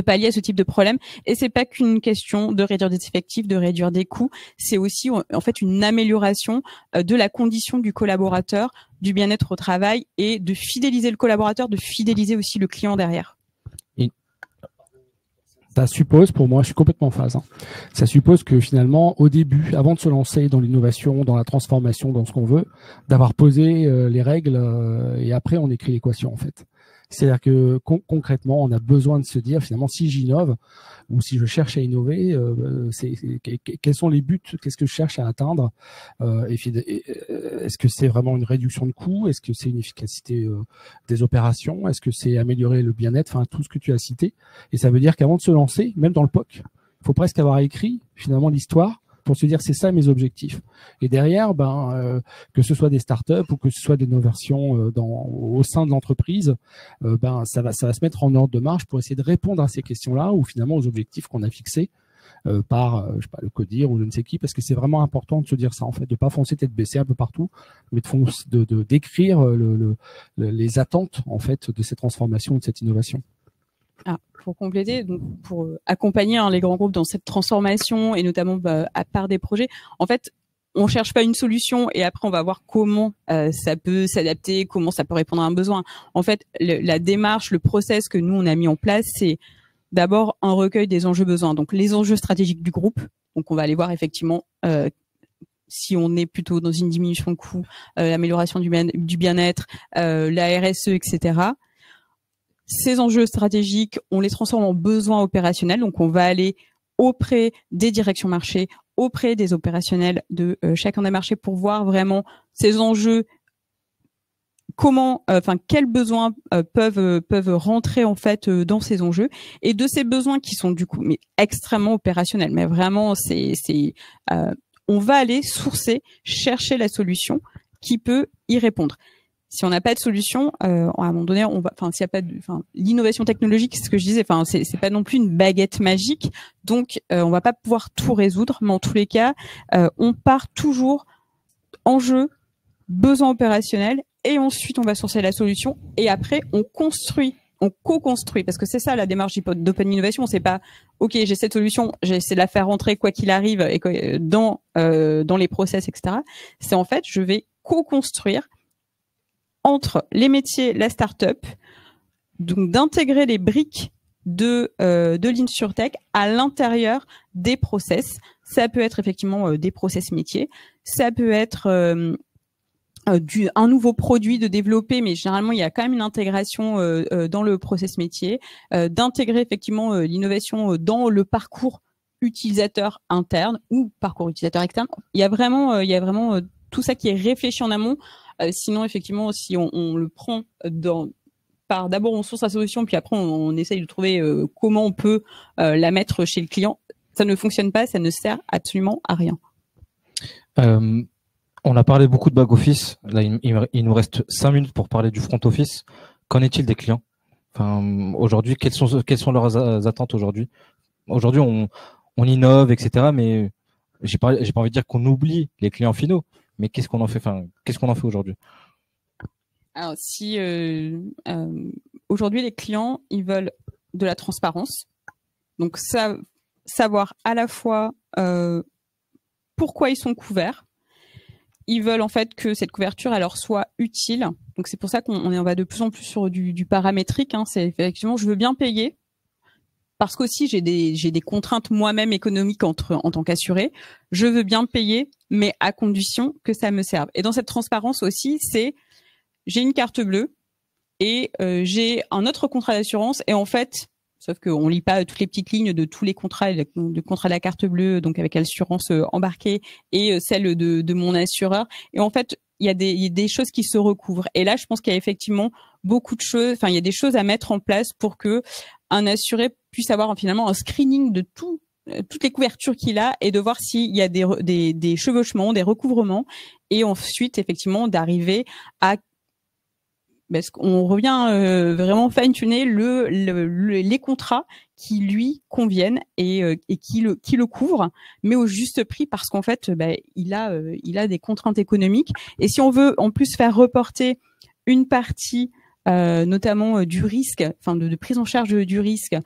pallier à ce type de problème et c'est pas qu'une question de réduire des effectifs, de réduire des coûts, c'est aussi en fait une amélioration de la condition du collaborateur, du bien-être au travail et de fidéliser le collaborateur, de fidéliser aussi le client derrière. Ça suppose, pour moi, je suis complètement en phase, ça suppose que finalement, au début, avant de se lancer dans l'innovation, dans la transformation, dans ce qu'on veut, d'avoir posé les règles et après on écrit l'équation en fait. C'est-à-dire que concrètement, on a besoin de se dire finalement si j'innove ou si je cherche à innover, quels sont les buts, qu'est-ce que je cherche à atteindre est-ce que c'est vraiment une réduction de coûts, est-ce que c'est une efficacité des opérations, est-ce que c'est améliorer le bien-être, enfin tout ce que tu as cité. Et ça veut dire qu'avant de se lancer, même dans le POC, il faut presque avoir écrit finalement l'histoire pour se dire c'est ça mes objectifs. Et derrière, que ce soit des startups ou que ce soit des novations au sein de l'entreprise, ça va se mettre en ordre de marche pour essayer de répondre à ces questions-là ou finalement aux objectifs qu'on a fixés par je sais pas, le CODIR ou je ne sais qui, parce que c'est vraiment important de se dire ça en fait, de pas foncer tête baissée un peu partout, mais de d'écrire les attentes en fait de ces transformations, de cette innovation. Pour compléter, donc pour accompagner les grands groupes dans cette transformation et notamment à part des projets, en fait, on cherche pas une solution et après on va voir comment ça peut s'adapter, comment ça peut répondre à un besoin. En fait, la démarche, le process que nous on a mis en place, c'est d'abord un recueil des enjeux besoins, donc les enjeux stratégiques du groupe. Donc on va aller voir effectivement si on est plutôt dans une diminution de coûts, l'amélioration du bien-être, la RSE, etc. Ces enjeux stratégiques, on les transforme en besoins opérationnels. Donc, on va aller auprès des directions marché, auprès des opérationnels de chacun des marchés pour voir vraiment ces enjeux, quels besoins peuvent rentrer en fait dans ces enjeux et de ces besoins qui sont du coup mais extrêmement opérationnels. Mais vraiment, on va aller chercher la solution qui peut y répondre. Si on n'a pas de solution, à un moment donné, s'il y a pas l'innovation technologique, c'est ce que je disais, c'est pas non plus une baguette magique, donc on va pas pouvoir tout résoudre, mais en tous les cas, on part toujours enjeu, besoin opérationnel, et ensuite on va sourcer la solution, et après on co-construit, parce que c'est ça la démarche d'open innovation, c'est pas ok, j'ai cette solution, j'essaie de la faire rentrer quoi qu'il arrive et dans les process, etc. C'est en fait, je vais co-construire entre les métiers, la start-up, donc d'intégrer les briques de l'InsurTech à l'intérieur des process. Ça peut être effectivement des process métiers, ça peut être un nouveau produit de développer, mais généralement il y a quand même une intégration dans le process métier, d'intégrer effectivement l'innovation dans le parcours utilisateur interne ou parcours utilisateur externe. Il y a vraiment tout ça qui est réfléchi en amont. Sinon, effectivement, si on le prend d'abord on source la solution, puis après on essaye de trouver comment on peut la mettre chez le client, ça ne fonctionne pas, ça ne sert absolument à rien. On a parlé beaucoup de back-office. Là, il nous reste 5 minutes pour parler du front-office. Qu'en est-il des clients? Aujourd'hui, quelles sont leurs attentes aujourd'hui? Aujourd'hui, on innove, etc. Mais j'ai pas envie de dire qu'on oublie les clients finaux. Mais qu'est-ce qu'on en fait? Qu'est-ce qu'on en fait aujourd'hui? Alors, si aujourd'hui les clients, ils veulent de la transparence. Donc, savoir à la fois pourquoi ils sont couverts. Ils veulent en fait que cette couverture elle leur soit utile. Donc, c'est pour ça qu'on va de plus en plus sur du paramétrique. C'est effectivement, je veux bien payer. Parce qu'aussi, j'ai des contraintes moi-même économiques en tant qu'assuré. Je veux bien payer, mais à condition que ça me serve. Et dans cette transparence aussi, j'ai une carte bleue et j'ai un autre contrat d'assurance. Et en fait, sauf qu'on lit pas toutes les petites lignes de tous les contrats, de contrat de la carte bleue, donc avec l'assurance embarquée et celle de mon assureur. Et en fait, il y a des choses qui se recouvrent. Et là, je pense qu'il y a effectivement beaucoup de choses. Il y a des choses à mettre en place pour que un assuré puisse avoir finalement un screening de toutes les couvertures qu'il a et de voir s'il y a des chevauchements, des recouvrements, et ensuite effectivement d'arriver à parce qu'on revient vraiment fine-tuner les contrats qui lui conviennent et qui le couvrent, mais au juste prix, parce qu'en fait il a des contraintes économiques, et si on veut en plus faire reporter une partie notamment du risque, de prise en charge du risque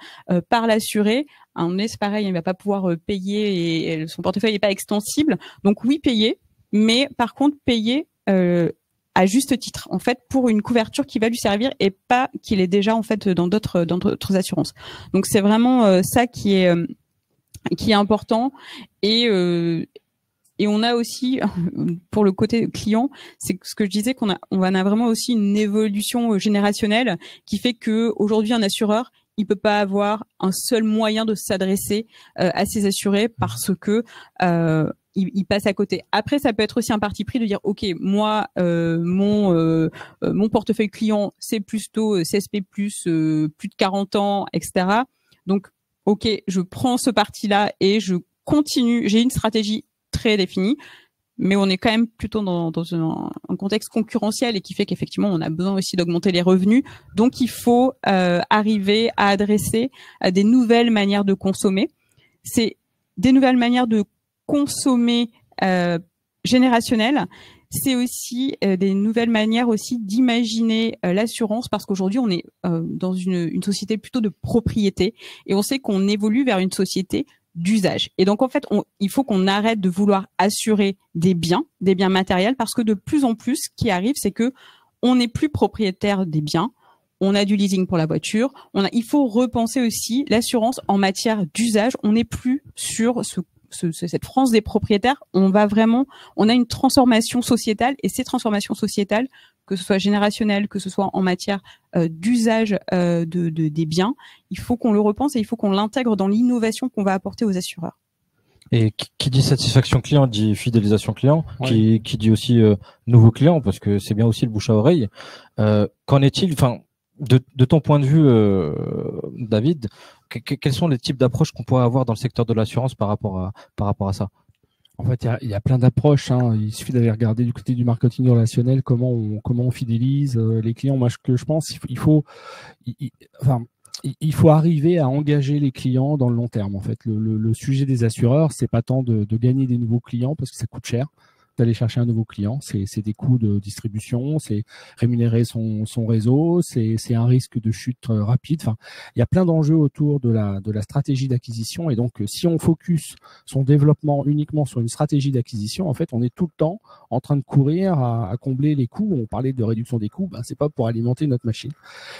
par l'assuré, c'est pareil, il va pas pouvoir payer et son portefeuille n'est pas extensible. Donc oui, payer, mais par contre payer à juste titre, en fait, pour une couverture qui va lui servir et pas qu'il est déjà en fait dans d'autres assurances. Donc c'est vraiment ça qui est important, et on a aussi, pour le côté client, c'est ce que je disais, qu'on a vraiment aussi une évolution générationnelle qui fait que aujourd'hui un assureur, il peut pas avoir un seul moyen de s'adresser à ses assurés parce que il passe à côté. Après, ça peut être aussi un parti pris de dire, ok, moi, mon portefeuille client, c'est plutôt CSP+, plus de 40 ans, etc. Donc, ok, je prends ce parti-là et je continue. J'ai une stratégie très définie, mais on est quand même plutôt dans un contexte concurrentiel et qui fait qu'effectivement, on a besoin aussi d'augmenter les revenus. Donc, il faut arriver à adresser des nouvelles manières de consommer. C'est des nouvelles manières de consommer générationnelles. C'est aussi des nouvelles manières aussi d'imaginer l'assurance, parce qu'aujourd'hui, on est dans une société plutôt de propriété, et on sait qu'on évolue vers une société d'usage. Et donc, en fait, il faut qu'on arrête de vouloir assurer des biens matériels, parce que de plus en plus, ce qui arrive, c'est que on n'est plus propriétaire des biens. On a du leasing pour la voiture. Il faut repenser aussi l'assurance en matière d'usage. On n'est plus sur cette France des propriétaires. On a une transformation sociétale, et ces transformations sociétales, que ce soit générationnelles, que ce soit en matière d'usage des biens, il faut qu'on le repense et il faut qu'on l'intègre dans l'innovation qu'on va apporter aux assureurs. Et qui dit satisfaction client dit fidélisation client, oui. qui dit aussi nouveaux clients, parce que c'est bien aussi le bouche à oreille. Qu'en est-il, de ton point de vue, David, quels sont les types d'approches qu'on pourrait avoir dans le secteur de l'assurance par rapport à ça? En fait, il y a plein d'approches, hein. Il suffit d'aller regarder du côté du marketing relationnel comment on fidélise les clients. Moi, ce que je pense, il faut arriver à engager les clients dans le long terme. En fait, le sujet des assureurs, c'est pas tant de gagner des nouveaux clients parce que ça coûte cher d'aller chercher un nouveau client. C'est des coûts de distribution, c'est rémunérer son réseau, c'est un risque de chute rapide. Enfin, il y a plein d'enjeux autour de la stratégie d'acquisition. Et donc, si on focus son développement uniquement sur une stratégie d'acquisition, en fait, on est tout le temps en train de courir à combler les coûts. On parlait de réduction des coûts, c'est pas pour alimenter notre machine.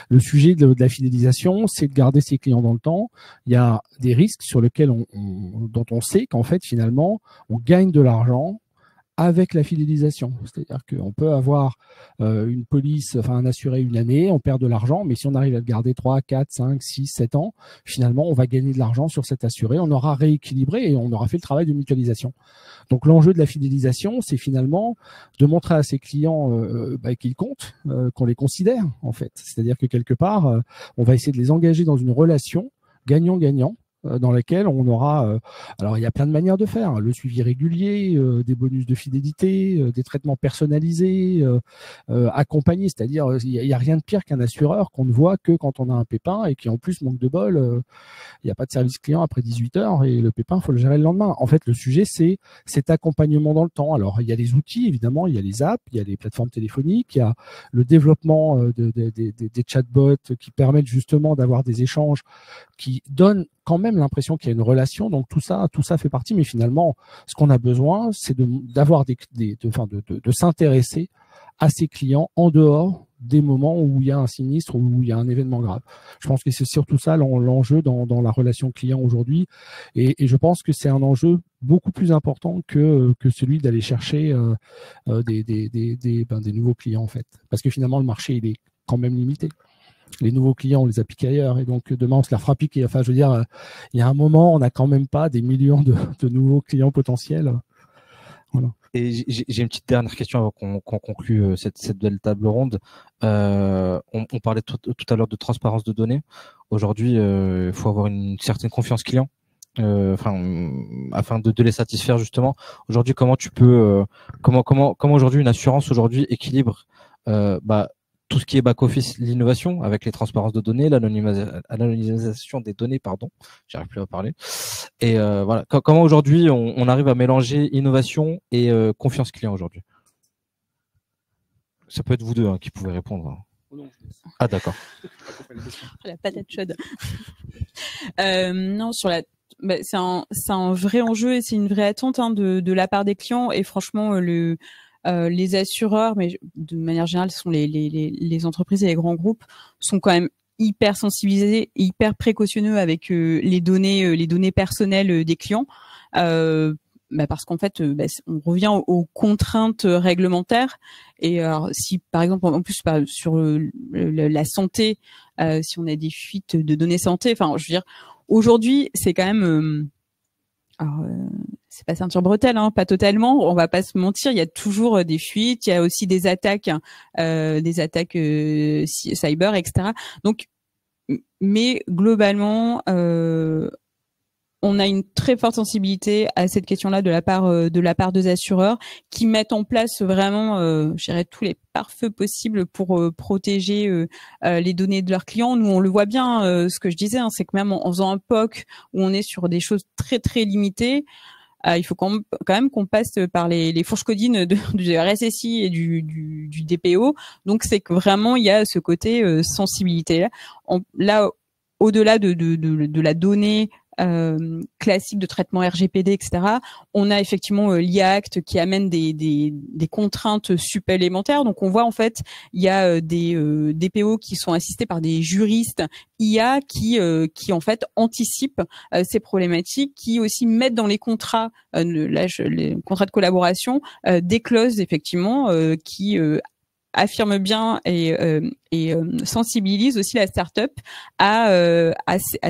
Le sujet de la fidélisation, c'est de garder ses clients dans le temps. Il y a des risques sur lesquels dont on sait qu'en fait, finalement, on gagne de l'argent avec la fidélisation. C'est-à-dire qu'on peut avoir une police, un assuré une année, on perd de l'argent, mais si on arrive à le garder 3, 4, 5, 6, 7 ans, finalement, on va gagner de l'argent sur cet assuré, on aura rééquilibré et on aura fait le travail de mutualisation. Donc, l'enjeu de la fidélisation, c'est finalement de montrer à ses clients qu'ils comptent, qu'on les considère, en fait. C'est-à-dire que quelque part, on va essayer de les engager dans une relation gagnant-gagnant, dans laquelle on aura, alors il y a plein de manières de faire, le suivi régulier, des bonus de fidélité, des traitements personnalisés, accompagnés, c'est-à-dire il y a rien de pire qu'un assureur qu'on ne voit que quand on a un pépin et qui en plus manque de bol, il n'y a pas de service client après 18 heures et le pépin, il faut le gérer le lendemain. En fait, le sujet, c'est cet accompagnement dans le temps. Alors, il y a les outils, évidemment, il y a les apps, il y a les plateformes téléphoniques, il y a le développement des chatbots qui permettent justement d'avoir des échanges qui donnent quand même l'impression qu'il y a une relation. Donc tout ça fait partie, mais finalement, ce qu'on a besoin, c'est de s'intéresser à ses clients en dehors des moments où il y a un sinistre ou où il y a un événement grave. Je pense que c'est surtout ça l'enjeu dans la relation client aujourd'hui, et je pense que c'est un enjeu beaucoup plus important que celui d'aller chercher des nouveaux clients, en fait, parce que finalement le marché il est quand même limité. Les nouveaux clients, on les a piqués ailleurs, et donc demain on se la fera piquer. Enfin, je veux dire, il y a un moment, on n'a quand même pas des millions de nouveaux clients potentiels. Voilà. Et j'ai une petite dernière question avant qu'on conclue cette belle table ronde. On parlait tout à l'heure de transparence de données. Aujourd'hui, il faut avoir une certaine confiance client, afin de les satisfaire justement. Aujourd'hui, comment tu peux, comment aujourd'hui une assurance aujourd'hui équilibre tout ce qui est back-office, l'innovation, avec les transparences de données, l'anonymisation des données, j'arrive plus à parler. Et voilà, comment aujourd'hui on arrive à mélanger innovation et confiance client aujourd'hui? Ça peut être vous deux qui pouvez répondre. Ah d'accord. La patate chaude. Non, c'est un vrai enjeu et c'est une vraie attente de la part des clients, et franchement les assureurs, mais de manière générale, ce sont les entreprises et les grands groupes, sont quand même hyper sensibilisés et hyper précautionneux avec les données personnelles des clients, parce qu'en fait, on revient aux contraintes réglementaires. Et alors, si par exemple, en plus sur la santé, si on a des fuites de données santé, je veux dire, aujourd'hui, c'est quand même c'est pas ceinture bretelle, pas totalement. On va pas se mentir, il y a toujours des fuites, il y a aussi des attaques cyber, etc. Donc, mais globalement, on a une très forte sensibilité à cette question-là de la part des assureurs, qui mettent en place vraiment, je dirais, tous les pare-feux possibles pour protéger les données de leurs clients. Nous, on le voit bien, ce que je disais, c'est que même en faisant un POC où on est sur des choses très très limitées, il faut quand même qu'on passe par les fourches codines du RSSI et du DPO. Donc c'est que vraiment il y a ce côté sensibilité là. Là, au-delà de la donnée classique de traitement RGPD, etc. On a effectivement l'IA-Act qui amène des contraintes supplémentaires. Donc on voit en fait il y a des DPO qui sont assistés par des juristes IA qui en fait anticipent ces problématiques, qui aussi mettent dans les contrats, les contrats de collaboration, des clauses effectivement qui affirme bien et sensibilise aussi la start-up à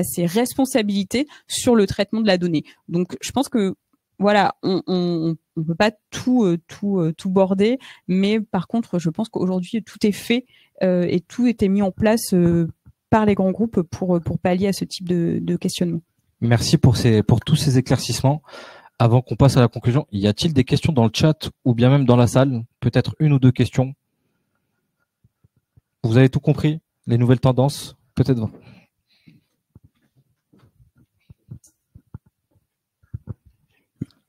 ses responsabilités sur le traitement de la donnée. Donc, je pense que voilà, on peut pas tout border, mais par contre, je pense qu'aujourd'hui tout est fait et tout était mis en place par les grands groupes pour pallier à ce type de questionnement. Merci pour tous ces éclaircissements. Avant qu'on passe à la conclusion, y a-t-il des questions dans le chat ou bien même dans la salle? Peut-être une ou deux questions. Vous avez tout compris? Les nouvelles tendances? Peut-être.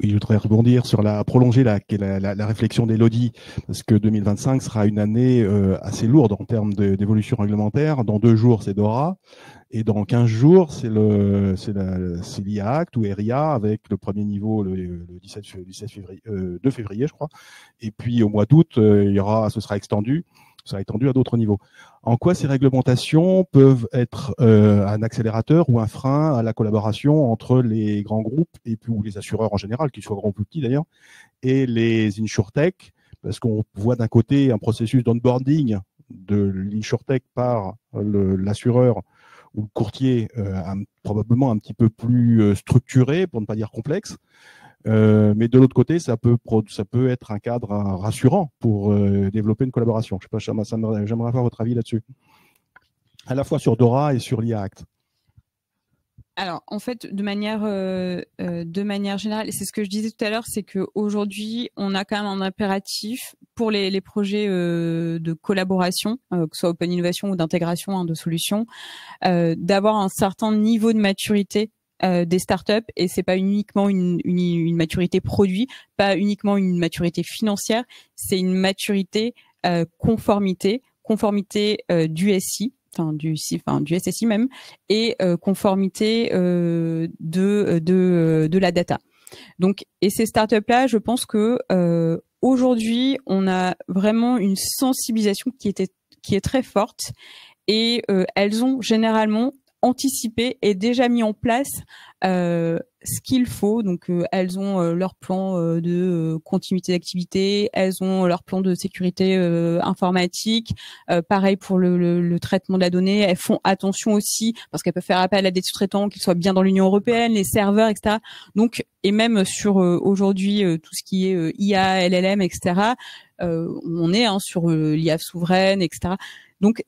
Oui, je voudrais rebondir sur prolonger la réflexion d'Élodie, parce que 2025 sera une année assez lourde en termes d'évolution réglementaire. Dans 2 jours, c'est DORA, et dans 15 jours, c'est l'IA Act ou RIA, avec le premier niveau le 17 février, 2 février, je crois. Et puis au mois d'août, ce sera étendu à d'autres niveaux. En quoi ces réglementations peuvent être un accélérateur ou un frein à la collaboration entre les grands groupes et puis ou les assureurs en général, qu'ils soient grands ou plus petits d'ailleurs, et les insurtech, parce qu'on voit d'un côté un processus d'onboarding de l'insurtech par l'assureur ou le courtier probablement un petit peu plus structuré, pour ne pas dire complexe. Mais de l'autre côté, ça peut être un cadre rassurant pour développer une collaboration. Je sais pas, j'aimerais avoir votre avis là-dessus, à la fois sur DORA et sur l'IA Act. Alors, en fait, de manière générale, et c'est ce que je disais tout à l'heure, c'est qu'aujourd'hui, on a quand même un impératif pour les projets de collaboration, que ce soit open innovation ou d'intégration de solutions, d'avoir un certain niveau de maturité des startups, et c'est pas uniquement une maturité produit, pas uniquement une maturité financière, c'est une maturité conformité du SI, du SSI même, et conformité de la data. Donc, et ces startups là, je pense que aujourd'hui, on a vraiment une sensibilisation qui est très forte, et elles ont généralement anticipé et déjà mis en place ce qu'il faut. Donc elles ont leur plan de continuité d'activité, elles ont leur plan de sécurité informatique, pareil pour le traitement de la donnée. Elles font attention aussi parce qu'elles peuvent faire appel à des sous-traitants, qu'ils soient bien dans l'Union européenne, les serveurs, etc. Donc, et même sur aujourd'hui tout ce qui est IA, LLM, etc. On est sur l'IA souveraine, etc. Donc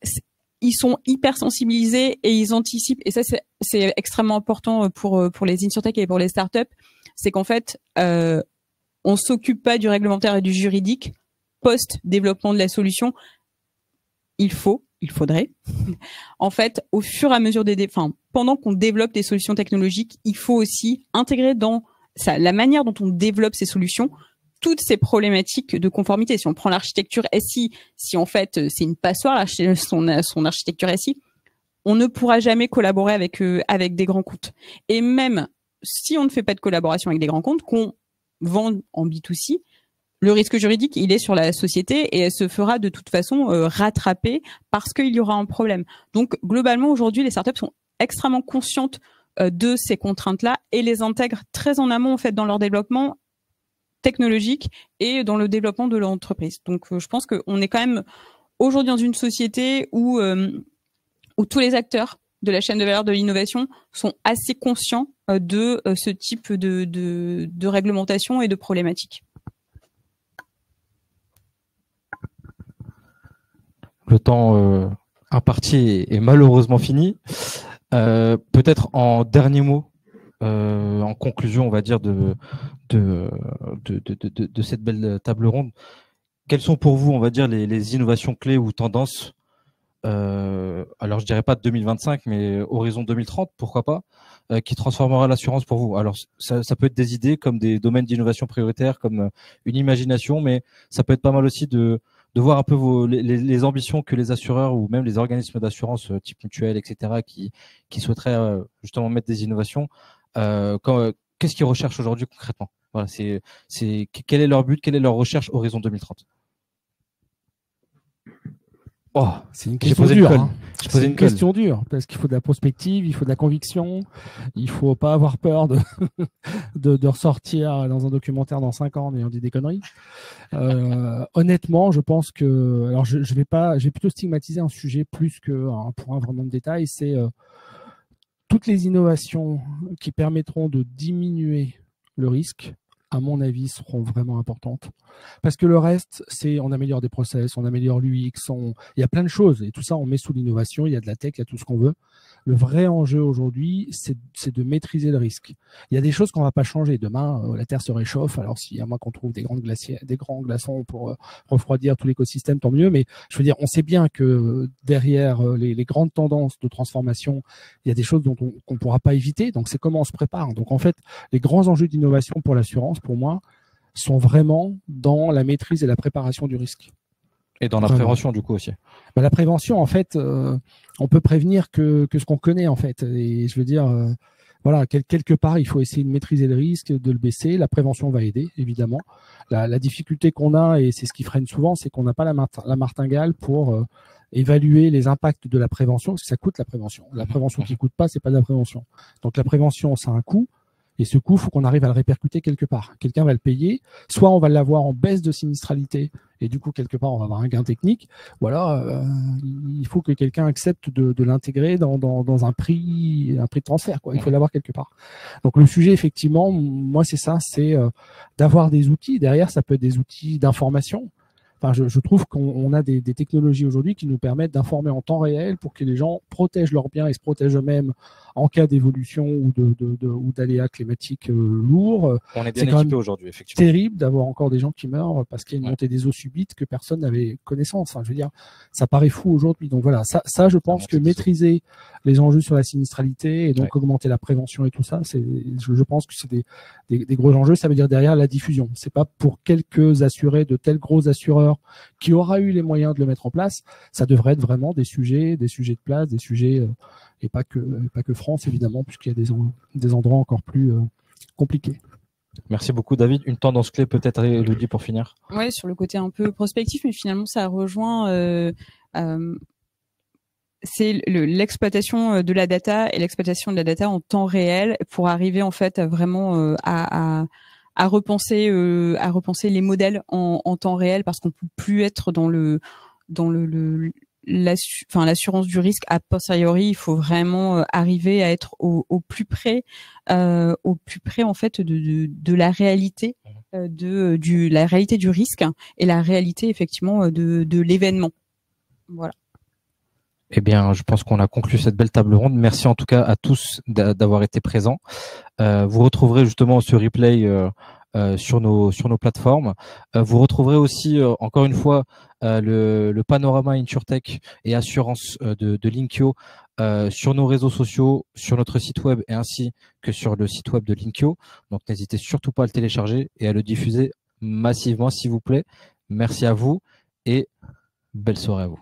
ils sont hyper sensibilisés et ils anticipent. Et ça, c'est extrêmement important pour les insurtech et pour les startups. C'est qu'en fait, on s'occupe pas du réglementaire et du juridique post-développement de la solution. Il faudrait. En fait, au fur et à mesure pendant qu'on développe des solutions technologiques, il faut aussi intégrer dans la manière dont on développe ces solutions toutes ces problématiques de conformité. Si on prend l'architecture SI, si en fait c'est une passoire, son architecture SI, on ne pourra jamais collaborer avec des grands comptes. Et même si on ne fait pas de collaboration avec des grands comptes, qu'on vend en B2C, le risque juridique, il est sur la société et elle se fera de toute façon rattraper parce qu'il y aura un problème. Donc globalement, aujourd'hui, les startups sont extrêmement conscientes de ces contraintes-là et les intègrent très en amont en fait dans leur développement technologique et dans le développement de l'entreprise. Donc, je pense qu'on est quand même aujourd'hui dans une société où tous les acteurs de la chaîne de valeur de l'innovation sont assez conscients de ce type de réglementation et de problématiques. Le temps imparti est malheureusement fini. Peut-être en dernier mot, en conclusion, on va dire, de cette belle table ronde, quelles sont pour vous, on va dire, les innovations clés ou tendances, alors je dirais pas 2025, mais horizon 2030, pourquoi pas, qui transformera l'assurance pour vous? Alors ça peut être des idées comme des domaines d'innovation prioritaires, comme une imagination, mais ça peut être pas mal aussi de voir un peu les ambitions que les assureurs ou même les organismes d'assurance type mutuelle, etc., qui souhaiteraient justement mettre des innovations. Qu'est-ce qu'ils recherchent aujourd'hui concrètement? Voilà, quel est leur but, quelle est leur recherche horizon 2030? Oh, c'est une question dure. C'est une question dure parce qu'il faut de la prospective, il faut de la conviction, il faut pas avoir peur de ressortir dans un documentaire dans 5 ans en ayant dit des conneries. Honnêtement, je pense que, alors je vais plutôt stigmatiser un sujet plus qu'un point vraiment de détail, c'est toutes les innovations qui permettront de diminuer le risque à mon avis, seront vraiment importantes. Parce que le reste, c'est on améliore des process, on améliore l'UX, il y a plein de choses. Et tout ça, on met sous l'innovation, il y a de la tech, il y a tout ce qu'on veut. Le vrai enjeu aujourd'hui, c'est de maîtriser le risque. Il y a des choses qu'on va pas changer. Demain, la Terre se réchauffe. Alors, s'il y a moins qu'on trouve des grands glaçons pour refroidir tout l'écosystème, tant mieux. Mais je veux dire, on sait bien que derrière les grandes tendances de transformation, il y a des choses dont qu'on pourra pas éviter. Donc, c'est comment on se prépare. Donc, en fait, les grands enjeux d'innovation pour l'assurance, pour moi, sont vraiment dans la maîtrise et la préparation du risque. Et dans la prévention, du coup, aussi. La prévention, en fait, on peut prévenir que ce qu'on connaît, en fait. Et je veux dire, voilà, quelque part, il faut essayer de maîtriser le risque, de le baisser. La prévention va aider, évidemment. La difficulté qu'on a, et c'est ce qui freine souvent, c'est qu'on n'a pas la martingale pour évaluer les impacts de la prévention, parce que ça coûte la prévention. La prévention qui coûte pas, c'est pas de la prévention. Donc la prévention, ça a un coût. Et ce coût, il faut qu'on arrive à le répercuter quelque part. Quelqu'un va le payer. Soit on va l'avoir en baisse de sinistralité, et du coup, quelque part, on va avoir un gain technique. Ou alors, il faut que quelqu'un accepte de l'intégrer dans un prix de transfert, quoi. Il faut l'avoir quelque part. Donc, le sujet, effectivement, moi, c'est ça, c'est d'avoir des outils. Derrière, ça peut être des outils d'information. Enfin, je trouve qu'on a des technologies aujourd'hui qui nous permettent d'informer en temps réel pour que les gens protègent leurs biens et se protègent eux-mêmes en cas d'évolution ou d'aléas climatiques lourds. On est bien équipé aujourd'hui, effectivement. Terrible d'avoir encore des gens qui meurent parce qu'il y a une montée des eaux subite que personne n'avait connaissance. Enfin, je veux dire, ça paraît fou aujourd'hui. Donc voilà, ça, je pense que maîtriser les enjeux sur la sinistralité et donc augmenter la prévention et tout ça, je pense que c'est des gros enjeux. Ça veut dire derrière la diffusion. C'est pas pour quelques assurés de tels gros assureurs qui aura eu les moyens de le mettre en place. Ça devrait être vraiment des sujets de place, des sujets et pas que France, évidemment, puisqu'il y a des endroits encore plus compliqués. Merci beaucoup, David. Une tendance clé peut-être, Elodie, pour finir. Ouais, sur le côté un peu prospectif, mais finalement, ça rejoint c'est l'exploitation de la data et l'exploitation de la data en temps réel pour arriver en fait vraiment à repenser les modèles en temps réel, parce qu'on peut plus être dans l'assurance du risque a posteriori. Il faut vraiment arriver à être au plus près en fait de la réalité la réalité du risque et la réalité effectivement de l'événement. Voilà. Eh bien, je pense qu'on a conclu cette belle table ronde. Merci en tout cas à tous d'avoir été présents. Vous retrouverez justement ce replay sur nos plateformes. Vous retrouverez aussi, encore une fois, le panorama InsurTech et assurance de Linkio sur nos réseaux sociaux, sur notre site web et ainsi que sur le site web de Linkio. Donc, n'hésitez surtout pas à le télécharger et à le diffuser massivement, s'il vous plaît. Merci à vous et belle soirée à vous.